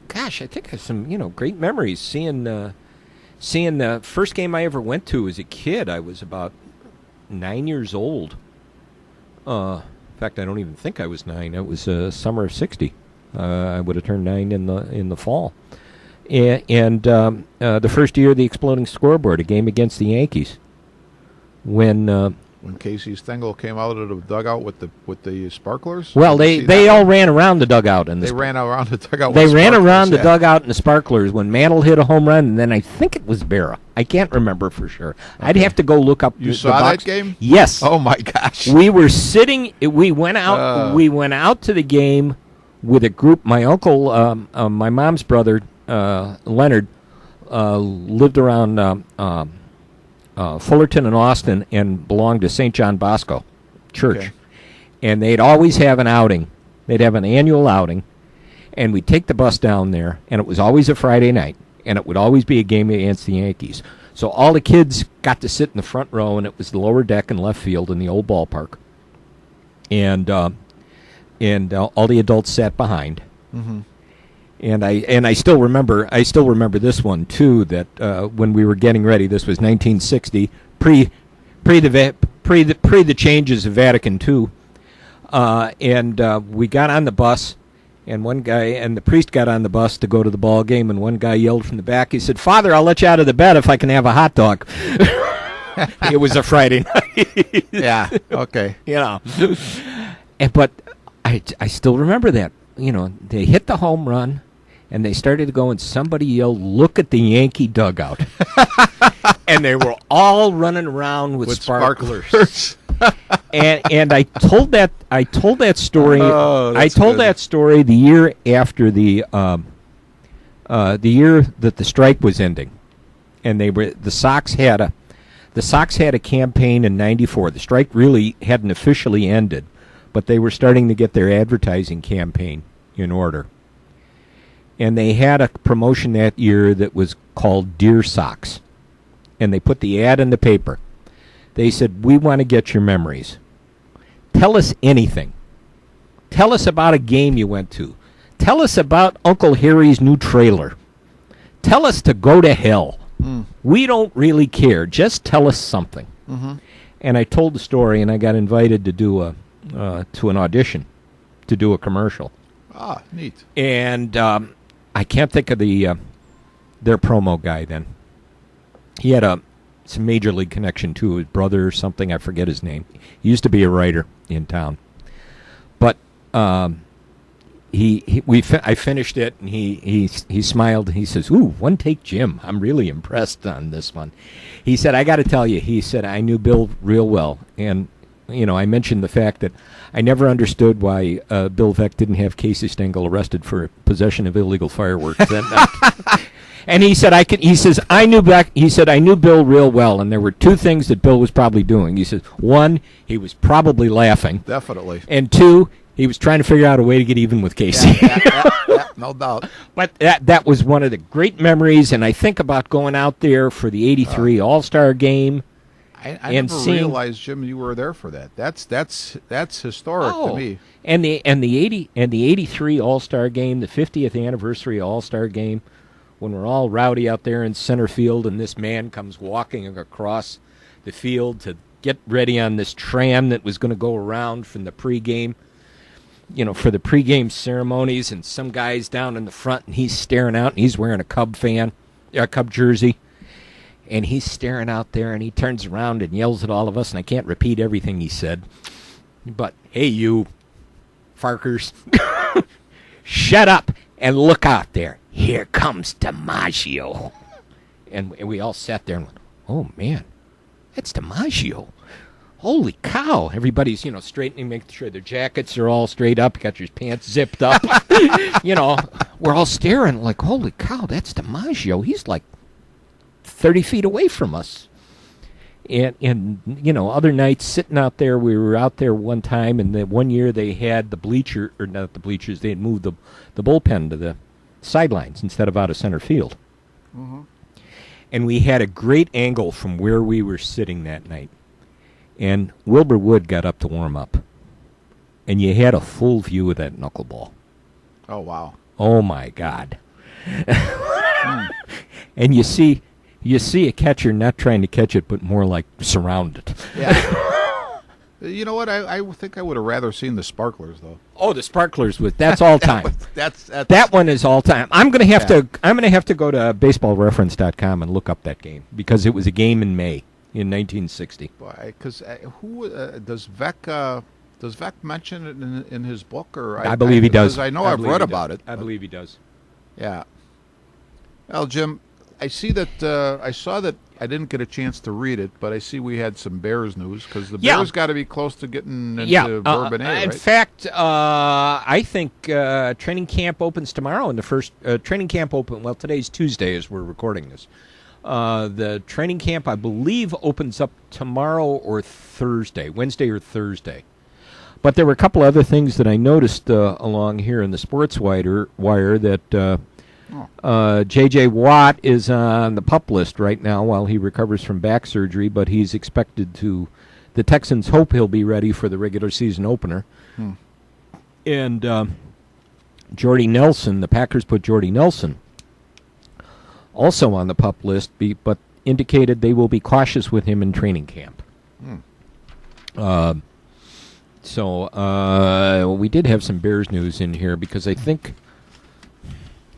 S2: gosh, I think of some great memories seeing the first game I ever went to as a kid. I was about 9 years old. In fact, I don't even think I was 9. It was summer of '60. I would have turned 9 in the fall. And the first year of the Exploding Scoreboard, a game against the Yankees, when
S3: Casey Stengel came out of the dugout with the sparklers.
S2: Well, they all ran around the dugout and
S3: they ran around the dugout.
S2: They ran around the dugout and the sparklers when Mantle hit a home run, and then I think it was Berra. I can't remember for sure. Okay. I'd have to go look up.
S3: You saw that game?
S2: Yes.
S3: Oh my gosh.
S2: We were sitting. We went out. We went out to the game with a group. My uncle, my mom's brother, Leonard, lived around Fullerton and Austin and belonged to St. John Bosco Church. Okay. And they'd always have an outing. They'd have an annual outing, and we'd take the bus down there, and it was always a Friday night, and it would always be a game against the Yankees. So all the kids got to sit in the front row, and it was the lower deck and left field in the old ballpark. And all the adults sat behind. Mm-hmm. And I still remember this one too. That when we were getting ready, this was 1960, pre the changes of Vatican II, and we got on the bus, and the priest got on the bus to go to the ball game, and one guy yelled from the back. He said, "Father, I'll let you out of the bed if I can have a hot dog." It was a Friday night.
S3: Yeah. Okay.
S2: But I still remember that. They hit the home run. And they started to go, and somebody yelled, "Look at the Yankee dugout!" And they were all running around with sparklers. and I told that story.
S3: Oh,
S2: I told that story the year after the year that the strike was ending, and the Sox had a campaign in '94. The strike really hadn't officially ended, but they were starting to get their advertising campaign in order. And they had a promotion that year that was called Dear Sox. And they put the ad in the paper. They said, "We want to get your memories. Tell us anything. Tell us about a game you went to. Tell us about Uncle Harry's new trailer. Tell us to go to hell. We don't really care. Just tell us something." Mm-hmm. And I told the story, and I got invited to do to an audition to do a commercial.
S3: Ah, neat.
S2: And I can't think of their promo guy then. He had some major league connection to his brother or something. I forget his name. He used to be a writer in town. But I finished it, and he smiled, and he says, "Ooh, one take Jim. I'm really impressed on this one." He said, "I got to tell you," he said, "I knew Bill real well." And I mentioned the fact that I never understood why Bill Veeck didn't have Casey Stengel arrested for possession of illegal fireworks that night. And he said, I knew Bill real well, and there were two things that Bill was probably doing. He says, one, he was probably laughing.
S3: Definitely.
S2: And two, he was trying to figure out a way to get even with Casey.
S3: Yeah, no doubt.
S2: But that was one of the great memories, and I think about going out there for the '83 All-Star game.
S3: I never realized, Jim, you were there for that. That's historic to me.
S2: And the '83 All-Star game, the 50th anniversary All-Star game, when we're all rowdy out there in center field, and this man comes walking across the field to get ready on this tram that was going to go around from the pregame, for the pregame ceremonies, and some guy's down in the front, and he's staring out, and he's wearing a Cub jersey. And he's staring out there, and he turns around and yells at all of us, and I can't repeat everything he said. But, "Hey, you Farkers, shut up and look out there. Here comes DiMaggio." And we all sat there and went, "Oh, man, that's DiMaggio. Holy cow." Everybody's, straightening, making sure their jackets are all straight up, got your pants zipped up. We're all staring like, holy cow, that's DiMaggio. He's like 30 feet away from us. And other nights sitting out there, we were out there one time, and the one year they had not the bleachers, they had moved the bullpen to the sidelines instead of out of center field. Mm-hmm. And we had a great angle from where we were sitting that night. And Wilbur Wood got up to warm up. And you had a full view of that knuckleball.
S3: Oh, wow.
S2: Oh, my God. And you see a catcher not trying to catch it, but more like surround it.
S3: Yeah. You know what? I think I would have rather seen the Sparklers, though.
S2: Oh, the Sparklers that's all time.
S3: that's
S2: that one is all time. I'm gonna have to go to baseballreference.com and look up that game because it was a game in May in 1960.
S3: Because who does Vec? Does Vec mention it in his book? Or
S2: I believe he does.
S3: I know I've read about it.
S2: I believe he does.
S3: Yeah. Well, Jim, I see that I saw that I didn't get a chance to read it, but I see we had some Bears news because the Bears got to be close to getting into Bourbonnais, right?
S2: In fact, I think training camp opens tomorrow. And the first training camp well, today's Tuesday as we're recording this. The training camp, I believe, opens up tomorrow or Thursday, Wednesday or Thursday. But there were a couple other things that I noticed along here in the sports wire that J.J. Watt is on the PUP list right now while he recovers from back surgery, but he's expected to. The Texans hope he'll be ready for the regular season opener. And Jordy Nelson, the Packers put Jordy Nelson also on the PUP list, but indicated they will be cautious with him in training camp. So we did have some Bears news in here because I think.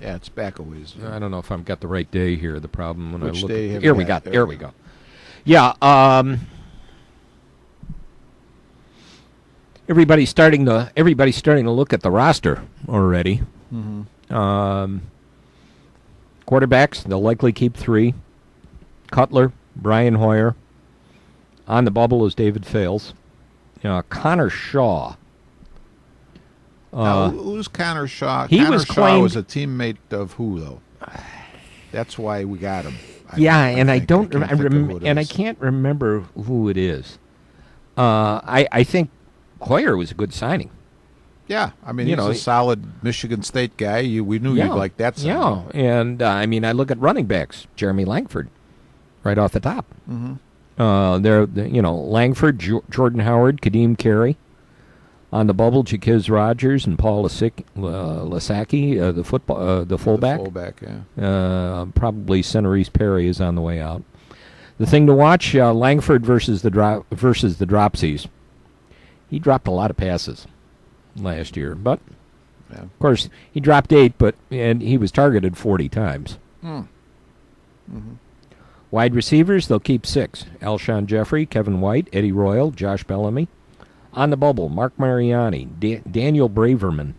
S3: Yeah, it's back a ways.
S2: I don't know if I've got the right day here. The problem when
S3: Which
S2: I look.
S3: Day
S2: Here we go. Here we go. Yeah. Everybody's starting to look at the roster already. Quarterbacks, they'll likely keep 3. Cutler, Brian Hoyer. On the bubble is David Fales. Connor Shaw.
S3: Now, who's Connor Shaw?
S2: Connor
S3: Shaw was a teammate of who, though? That's why we got him.
S2: I can't remember who it is. I think Hoyer was a good signing.
S3: Yeah, I mean, he's a solid Michigan State guy. We knew you'd like that signing.
S2: Yeah, and I look at running backs. Jeremy Langford, right off the top. Langford, Jordan Howard, Kadeem Carey. On the bubble, Jaquiz Rogers and Paul Lasaki, the fullback.
S3: The fullback, yeah.
S2: Probably Centerese Perry is on the way out. The thing to watch: Langford versus the Dropsies. He dropped a lot of passes last year, but of course he dropped 8, and he was targeted 40 times. Wide receivers, they'll keep 6: Alshon Jeffrey, Kevin White, Eddie Royal, Josh Bellamy. On the bubble, Mark Mariani, Daniel Braverman.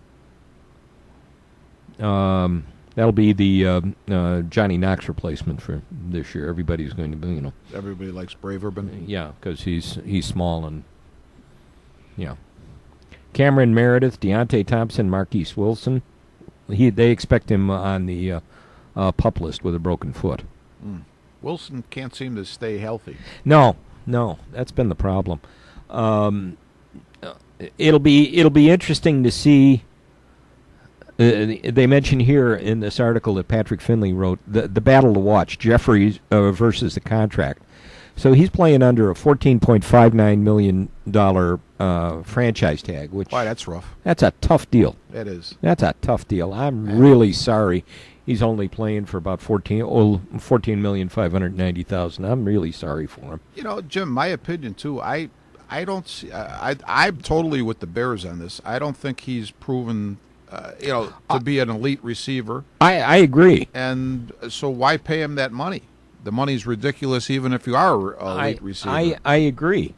S2: That'll be the Johnny Knox replacement for this year. Everybody's going to be,
S3: Everybody likes Braverman.
S2: Yeah, because he's small and, Cameron Meredith, Deontay Thompson, Marquise Wilson. They expect him on the PUP list with a broken foot.
S3: Wilson can't seem to stay healthy.
S2: No, that's been the problem. It'll be interesting to see. They mention here in this article that Patrick Finley wrote the battle to watch: Jeffries versus the contract. So he's playing under a $14.59 million franchise tag. Which
S3: that's rough.
S2: That's a tough deal.
S3: That is.
S2: That's a tough deal. I'm really sorry. He's only playing for about $14,590,000. I'm really sorry for him.
S3: Jim, my opinion too. I don't see. I'm totally with the Bears on this. I don't think he's proven, to be an elite receiver.
S2: I agree.
S3: And so why pay him that money? The money's ridiculous, even if you are an elite receiver.
S2: I agree.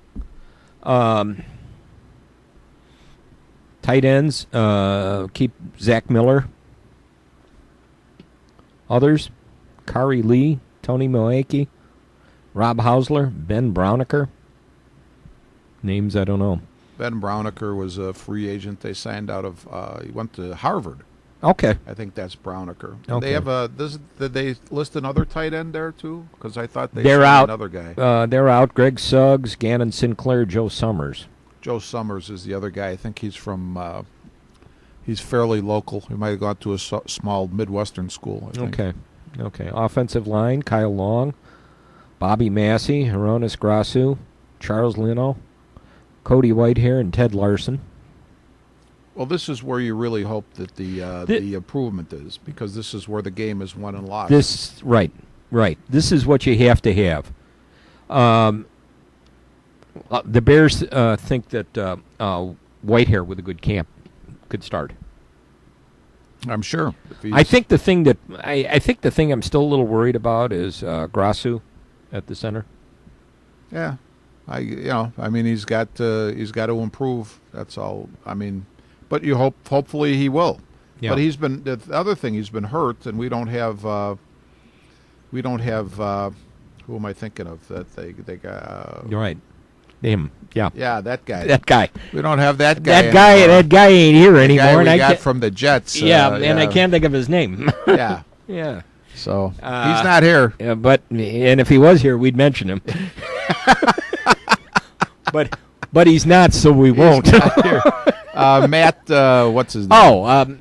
S2: Tight ends, keep Zach Miller. Others, Kari Lee, Tony Moeki, Rob Hausler, Ben Browniker. Names I don't know.
S3: Ben Browniker was a free agent. They signed out of. He went to Harvard.
S2: Okay.
S3: I think that's Browniker.
S2: Okay.
S3: They have did they list another tight end there too? Because I thought
S2: they're
S3: signed
S2: out.
S3: Another guy.
S2: They're out. Greg Suggs, Gannon Sinclair, Joe Summers.
S3: Joe Summers is the other guy. I think he's from. He's fairly local. He might have gone to a small Midwestern school, I think.
S2: Okay. Offensive line, Kyle Long, Bobby Massey, Hronis Grasu, Charles Leno, Cody Whitehair, and Ted Larson.
S3: Well, this is where you really hope that the improvement is, because this is where the game is won and lost.
S2: Right. This is what you have to have. The Bears think that Whitehair with a good camp could start.
S3: I'm sure.
S2: I think the thing I'm still a little worried about is Grasu at the center.
S3: Yeah, he's got to improve. That's all. I mean, but hopefully he will. Yeah. But the other thing, he's been hurt, and we don't have who am I thinking of that they got?
S2: You're right. Him. Yeah.
S3: Yeah, that guy.
S2: That guy.
S3: We don't have that guy.
S2: That guy ain't here anymore.
S3: Guy we got from the Jets.
S2: And I can't think of his name.
S3: Yeah.
S2: Yeah.
S3: So he's not here.
S2: Yeah, and if he was here, we'd mention him. but he's not, so we won't.
S3: Not here. Matt, what's his name?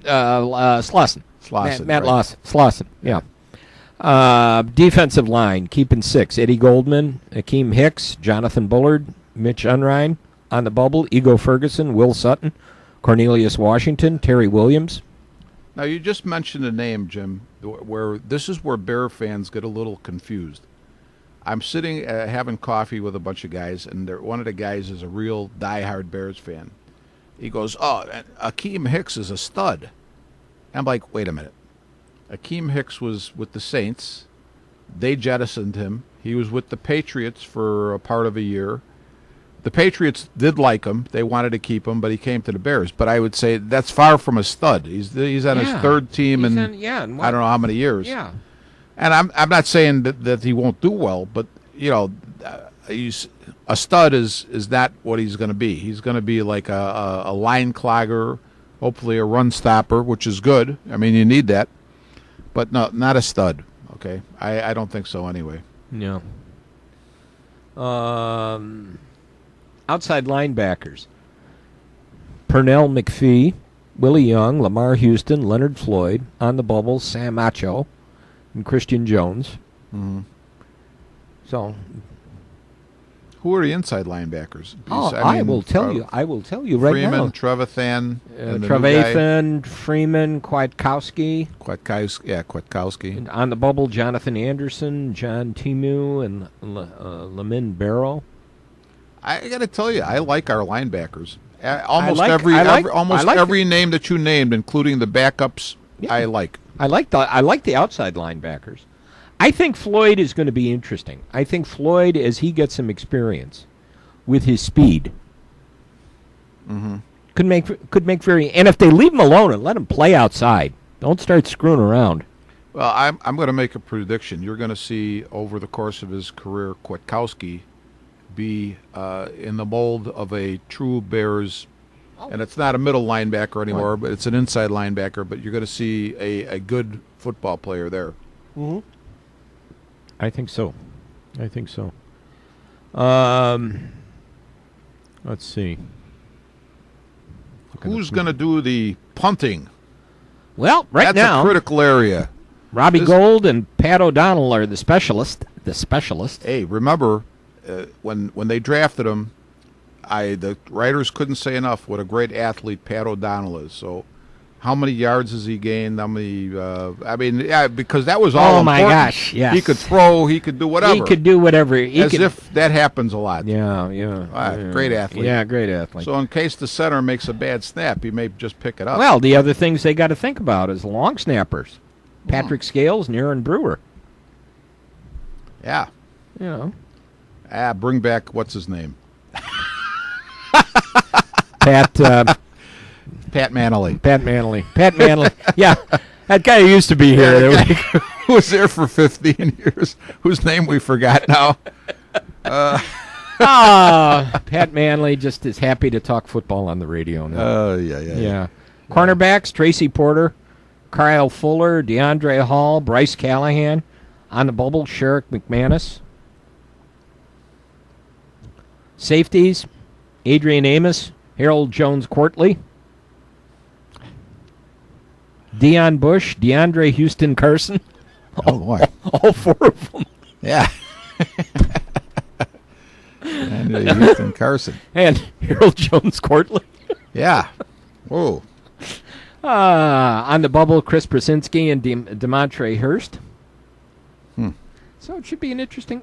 S2: Slauson. Matt right. Slauson. Yeah. Defensive line, keeping 6. Eddie Goldman, Akeem Hicks, Jonathan Bullard, Mitch Unrein. On the bubble, Ego Ferguson, Will Sutton, Cornelius Washington, Terry Williams.
S3: Now, you just mentioned a name, Jim, where this is where Bear fans get a little confused. I'm sitting having coffee with a bunch of guys, and one of the guys is a real diehard Bears fan. He goes, Akeem Hicks is a stud. I'm like, wait a minute. Akeem Hicks was with the Saints. They jettisoned him. He was with the Patriots for a part of a year. The Patriots did like him. They wanted to keep him, but he came to the Bears. But I would say that's far from a stud. He's on his third team in I don't know how many years.
S2: Yeah.
S3: And I'm not saying that he won't do well, but he's a stud is not what he's going to be. He's going to be like a line clogger, hopefully a run stopper, which is good. I mean, you need that. But no, not a stud. Okay, I don't think so anyway.
S2: No. Outside linebackers: Pernell McPhee, Willie Young, Lamar Houston, Leonard Floyd. On the bubble, Sam Acho, and Christian Jones.
S3: Mm-hmm.
S2: So,
S3: who are the inside linebackers?
S2: I will tell you right
S3: Freeman,
S2: now.
S3: Trevathan,
S2: Freeman, Kwiatkowski.
S3: Kwiatkowski.
S2: And on the bubble, Jonathan Anderson, John Timu, and Lamin Barrow.
S3: I got to tell you, I like our linebackers. Almost every name that you named, including the backups, yeah. I like.
S2: I like the outside linebackers. I think Floyd is going to be interesting. I think Floyd, as he gets some experience with his speed, could make very. And if they leave him alone and let him play outside, don't start screwing around.
S3: Well, I'm going to make a prediction. You're going to see over the course of his career, Kwiatkowski be in the mold of a true Bears, and it's not a middle linebacker anymore, but it's an inside linebacker. But you're going to see a good football player there.
S2: Mm-hmm. I think so. Let's see.
S3: Who's going to do the punting?
S2: Well, now
S3: that's a critical area.
S2: Robbie Gould and Pat O'Donnell are the specialists.
S3: Hey, remember when they drafted him, the writers couldn't say enough what a great athlete Pat O'Donnell is. So, how many yards has he gained? How many? Because that was all.
S2: Oh
S3: important.
S2: my gosh! Yes,
S3: he could throw. He could do whatever. If that happens a lot.
S2: Yeah.
S3: Great athlete.
S2: Yeah, great athlete.
S3: So in case the center makes a bad snap, he may just pick it up.
S2: Well, the other things they got to think about is long snappers, Patrick Scales and Aaron Brewer.
S3: Yeah. Bring back what's his name? Pat Manley.
S2: Yeah, that guy who used to be here.
S3: Who was there for 15 years, whose name we forgot now.
S2: Pat Manley just is happy to talk football on the radio now.
S3: Yeah.
S2: Cornerbacks, Tracy Porter, Kyle Fuller, DeAndre Hall, Bryce Callahan. On the bubble, Sherrick McManus. Safeties, Adrian Amos, Harold Jones-Quartley. Deion Bush, DeAndre Houston Carson.
S3: Oh, boy.
S2: All four of them.
S3: Yeah. And Houston Carson.
S2: And Harold Jones Courtly.
S3: Yeah. Whoa.
S2: On the bubble, Chris Krasinski and DeMontre Hurst. So it should be an interesting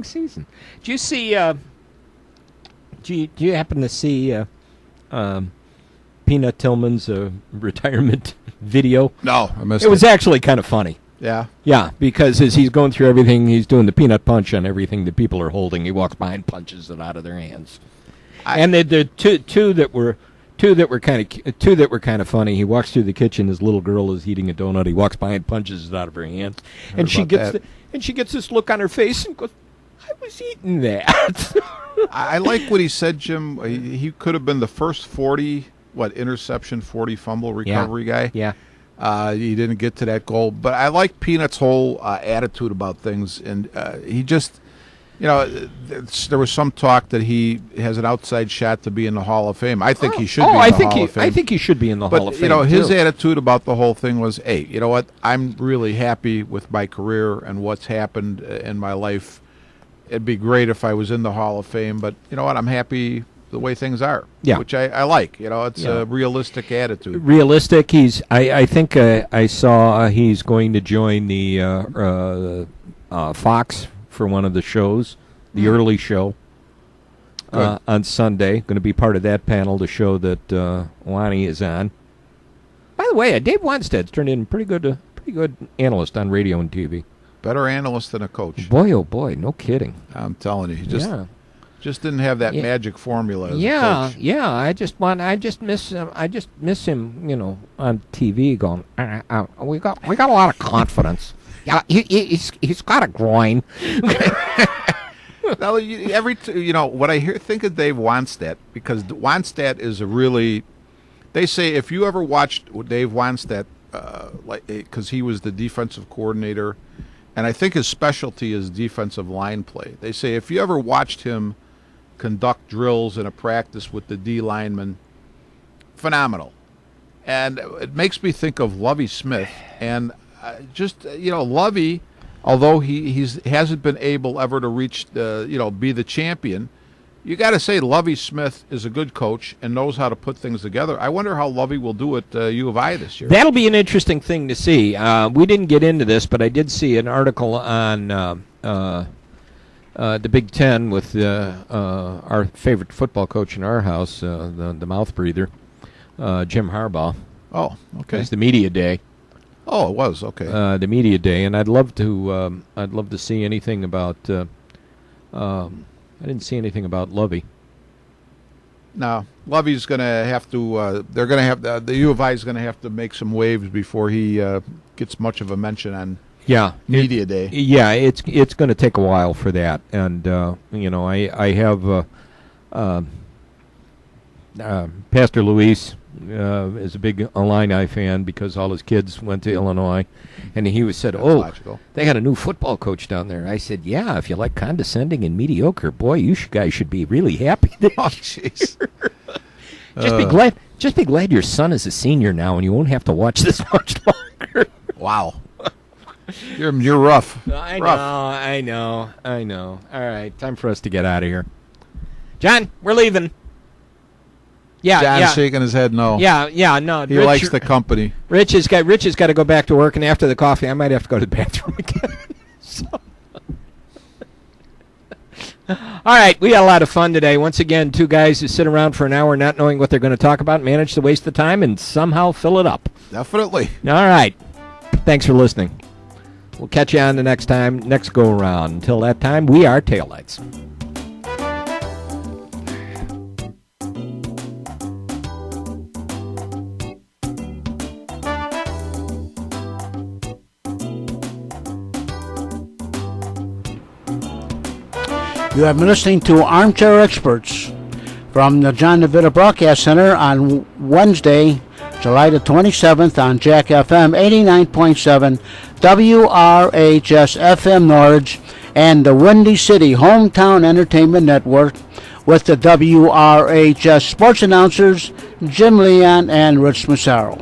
S2: season. Do you see? Do you happen to see Peanut Tillman's retirement video?
S3: No, I missed it.
S2: It was actually kind of funny.
S3: Yeah.
S2: Yeah, because as he's going through everything, he's doing the peanut punch on everything that people are holding. He walks by and punches it out of their hands. And the two that were kind of funny. He walks through the kitchen. His little girl is eating a donut. He walks by and punches it out of her hands, and she gets this look on her face and goes, "I was eating that."
S3: I like what he said, Jim. He could have been the first 40 interception, 40 fumble recovery guy.
S2: Yeah.
S3: He didn't get to that goal, but I like Peanut's whole attitude about things, and he just. There was some talk that he has an outside shot to be in the Hall of Fame. I think he should be in the Hall of Fame.
S2: I think he should be in the Hall of Fame.
S3: But, his attitude about the whole thing was, hey, you know what? I'm really happy with my career and what's happened in my life. It'd be great if I was in the Hall of Fame, but you know what? I'm happy the way things are, which I like. It's a realistic attitude.
S2: Realistic. I think I saw he's going to join the Fox for one of the shows, the early show on Sunday. Going to be part of that panel, the show that Lonnie is on. By the way, Dave Wanstead's turned in pretty good analyst on radio and TV.
S3: Better analyst than a coach.
S2: Boy, oh boy, no kidding.
S3: I'm telling you, he just didn't have that magic formula as a coach.
S2: Yeah. I just miss him. I just miss him. On TV, going, we got a lot of confidence. Yeah, he's got a groin.
S3: Now, what I think of Dave Wanstead, because Wanstead is a really. They say if you ever watched Dave Wanstead, because he was the defensive coordinator, and I think his specialty is defensive line play. They say if you ever watched him conduct drills in a practice with the D linemen, phenomenal, and it makes me think of Lovie Smith and. Lovie, although he hasn't been able ever to reach be the champion, you got to say Lovie Smith is a good coach and knows how to put things together. I wonder how Lovie will do at U of I this year.
S2: That'll be an interesting thing to see. We didn't get into this, but I did see an article on the Big Ten with our favorite football coach in our house, the mouth breather, Jim Harbaugh.
S3: Oh, okay.
S2: It's the media day.
S3: Oh, it was okay.
S2: The media day, and I'd love to see anything about. I didn't see anything about Lovie.
S3: No, Lovie's going to have to. They're going to have the U of I is going to have to make some waves before he gets much of a mention on. Media day.
S2: Yeah, it's going to take a while for that, and I have Pastor Luis. Is a big Illini fan because all his kids went to Illinois, and he said,
S3: logical.
S2: They got a new football coach down there. I said, yeah, if you like condescending and mediocre, boy, you guys should be really happy.
S3: Oh, jeez.
S2: Just be glad your son is a senior now, and you won't have to watch this much longer.
S3: Wow. You're rough.
S2: I know. All right, time for us to get out of here. John, we're leaving.
S3: John's shaking his head no.
S2: No.
S3: He likes the company.
S2: Rich has got to go back to work, and after the coffee, I might have to go to the bathroom again. All right, we got a lot of fun today. Once again, two guys who sit around for an hour not knowing what they're going to talk about, manage to waste the time, and somehow fill it up.
S3: Definitely.
S2: All right. Thanks for listening. We'll catch you on the next go-around. Until that time, we are Taillights.
S1: You have been listening to Armchair Experts from the John DeVita Broadcast Center on Wednesday, July the 27th on Jack FM 89.7, WRHS FM Norwich, and the Windy City Hometown Entertainment Network with the WRHS sports announcers Jim Leon and Rich Massaro.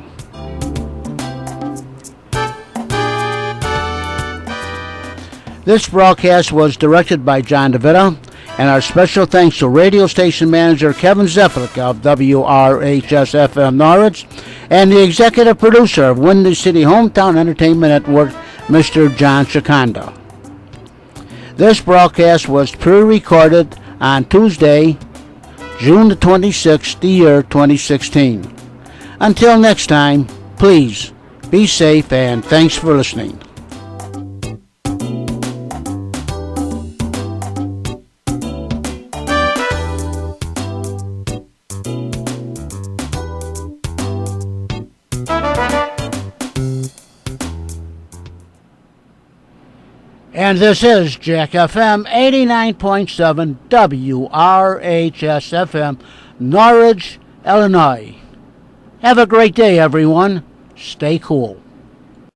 S1: This broadcast was directed by John DeVita And our special thanks to radio station manager Kevin Zeflik of WRHS-FM Norwich and the executive producer of Windy City Hometown Entertainment Network, Mr. John Shikanda. This broadcast was pre-recorded on Tuesday, June the 26th, the year 2016. Until next time, please be safe and thanks for listening. And this is Jack FM 89.7 WRHS FM, Norwich, Illinois. Have a great day, everyone. Stay cool.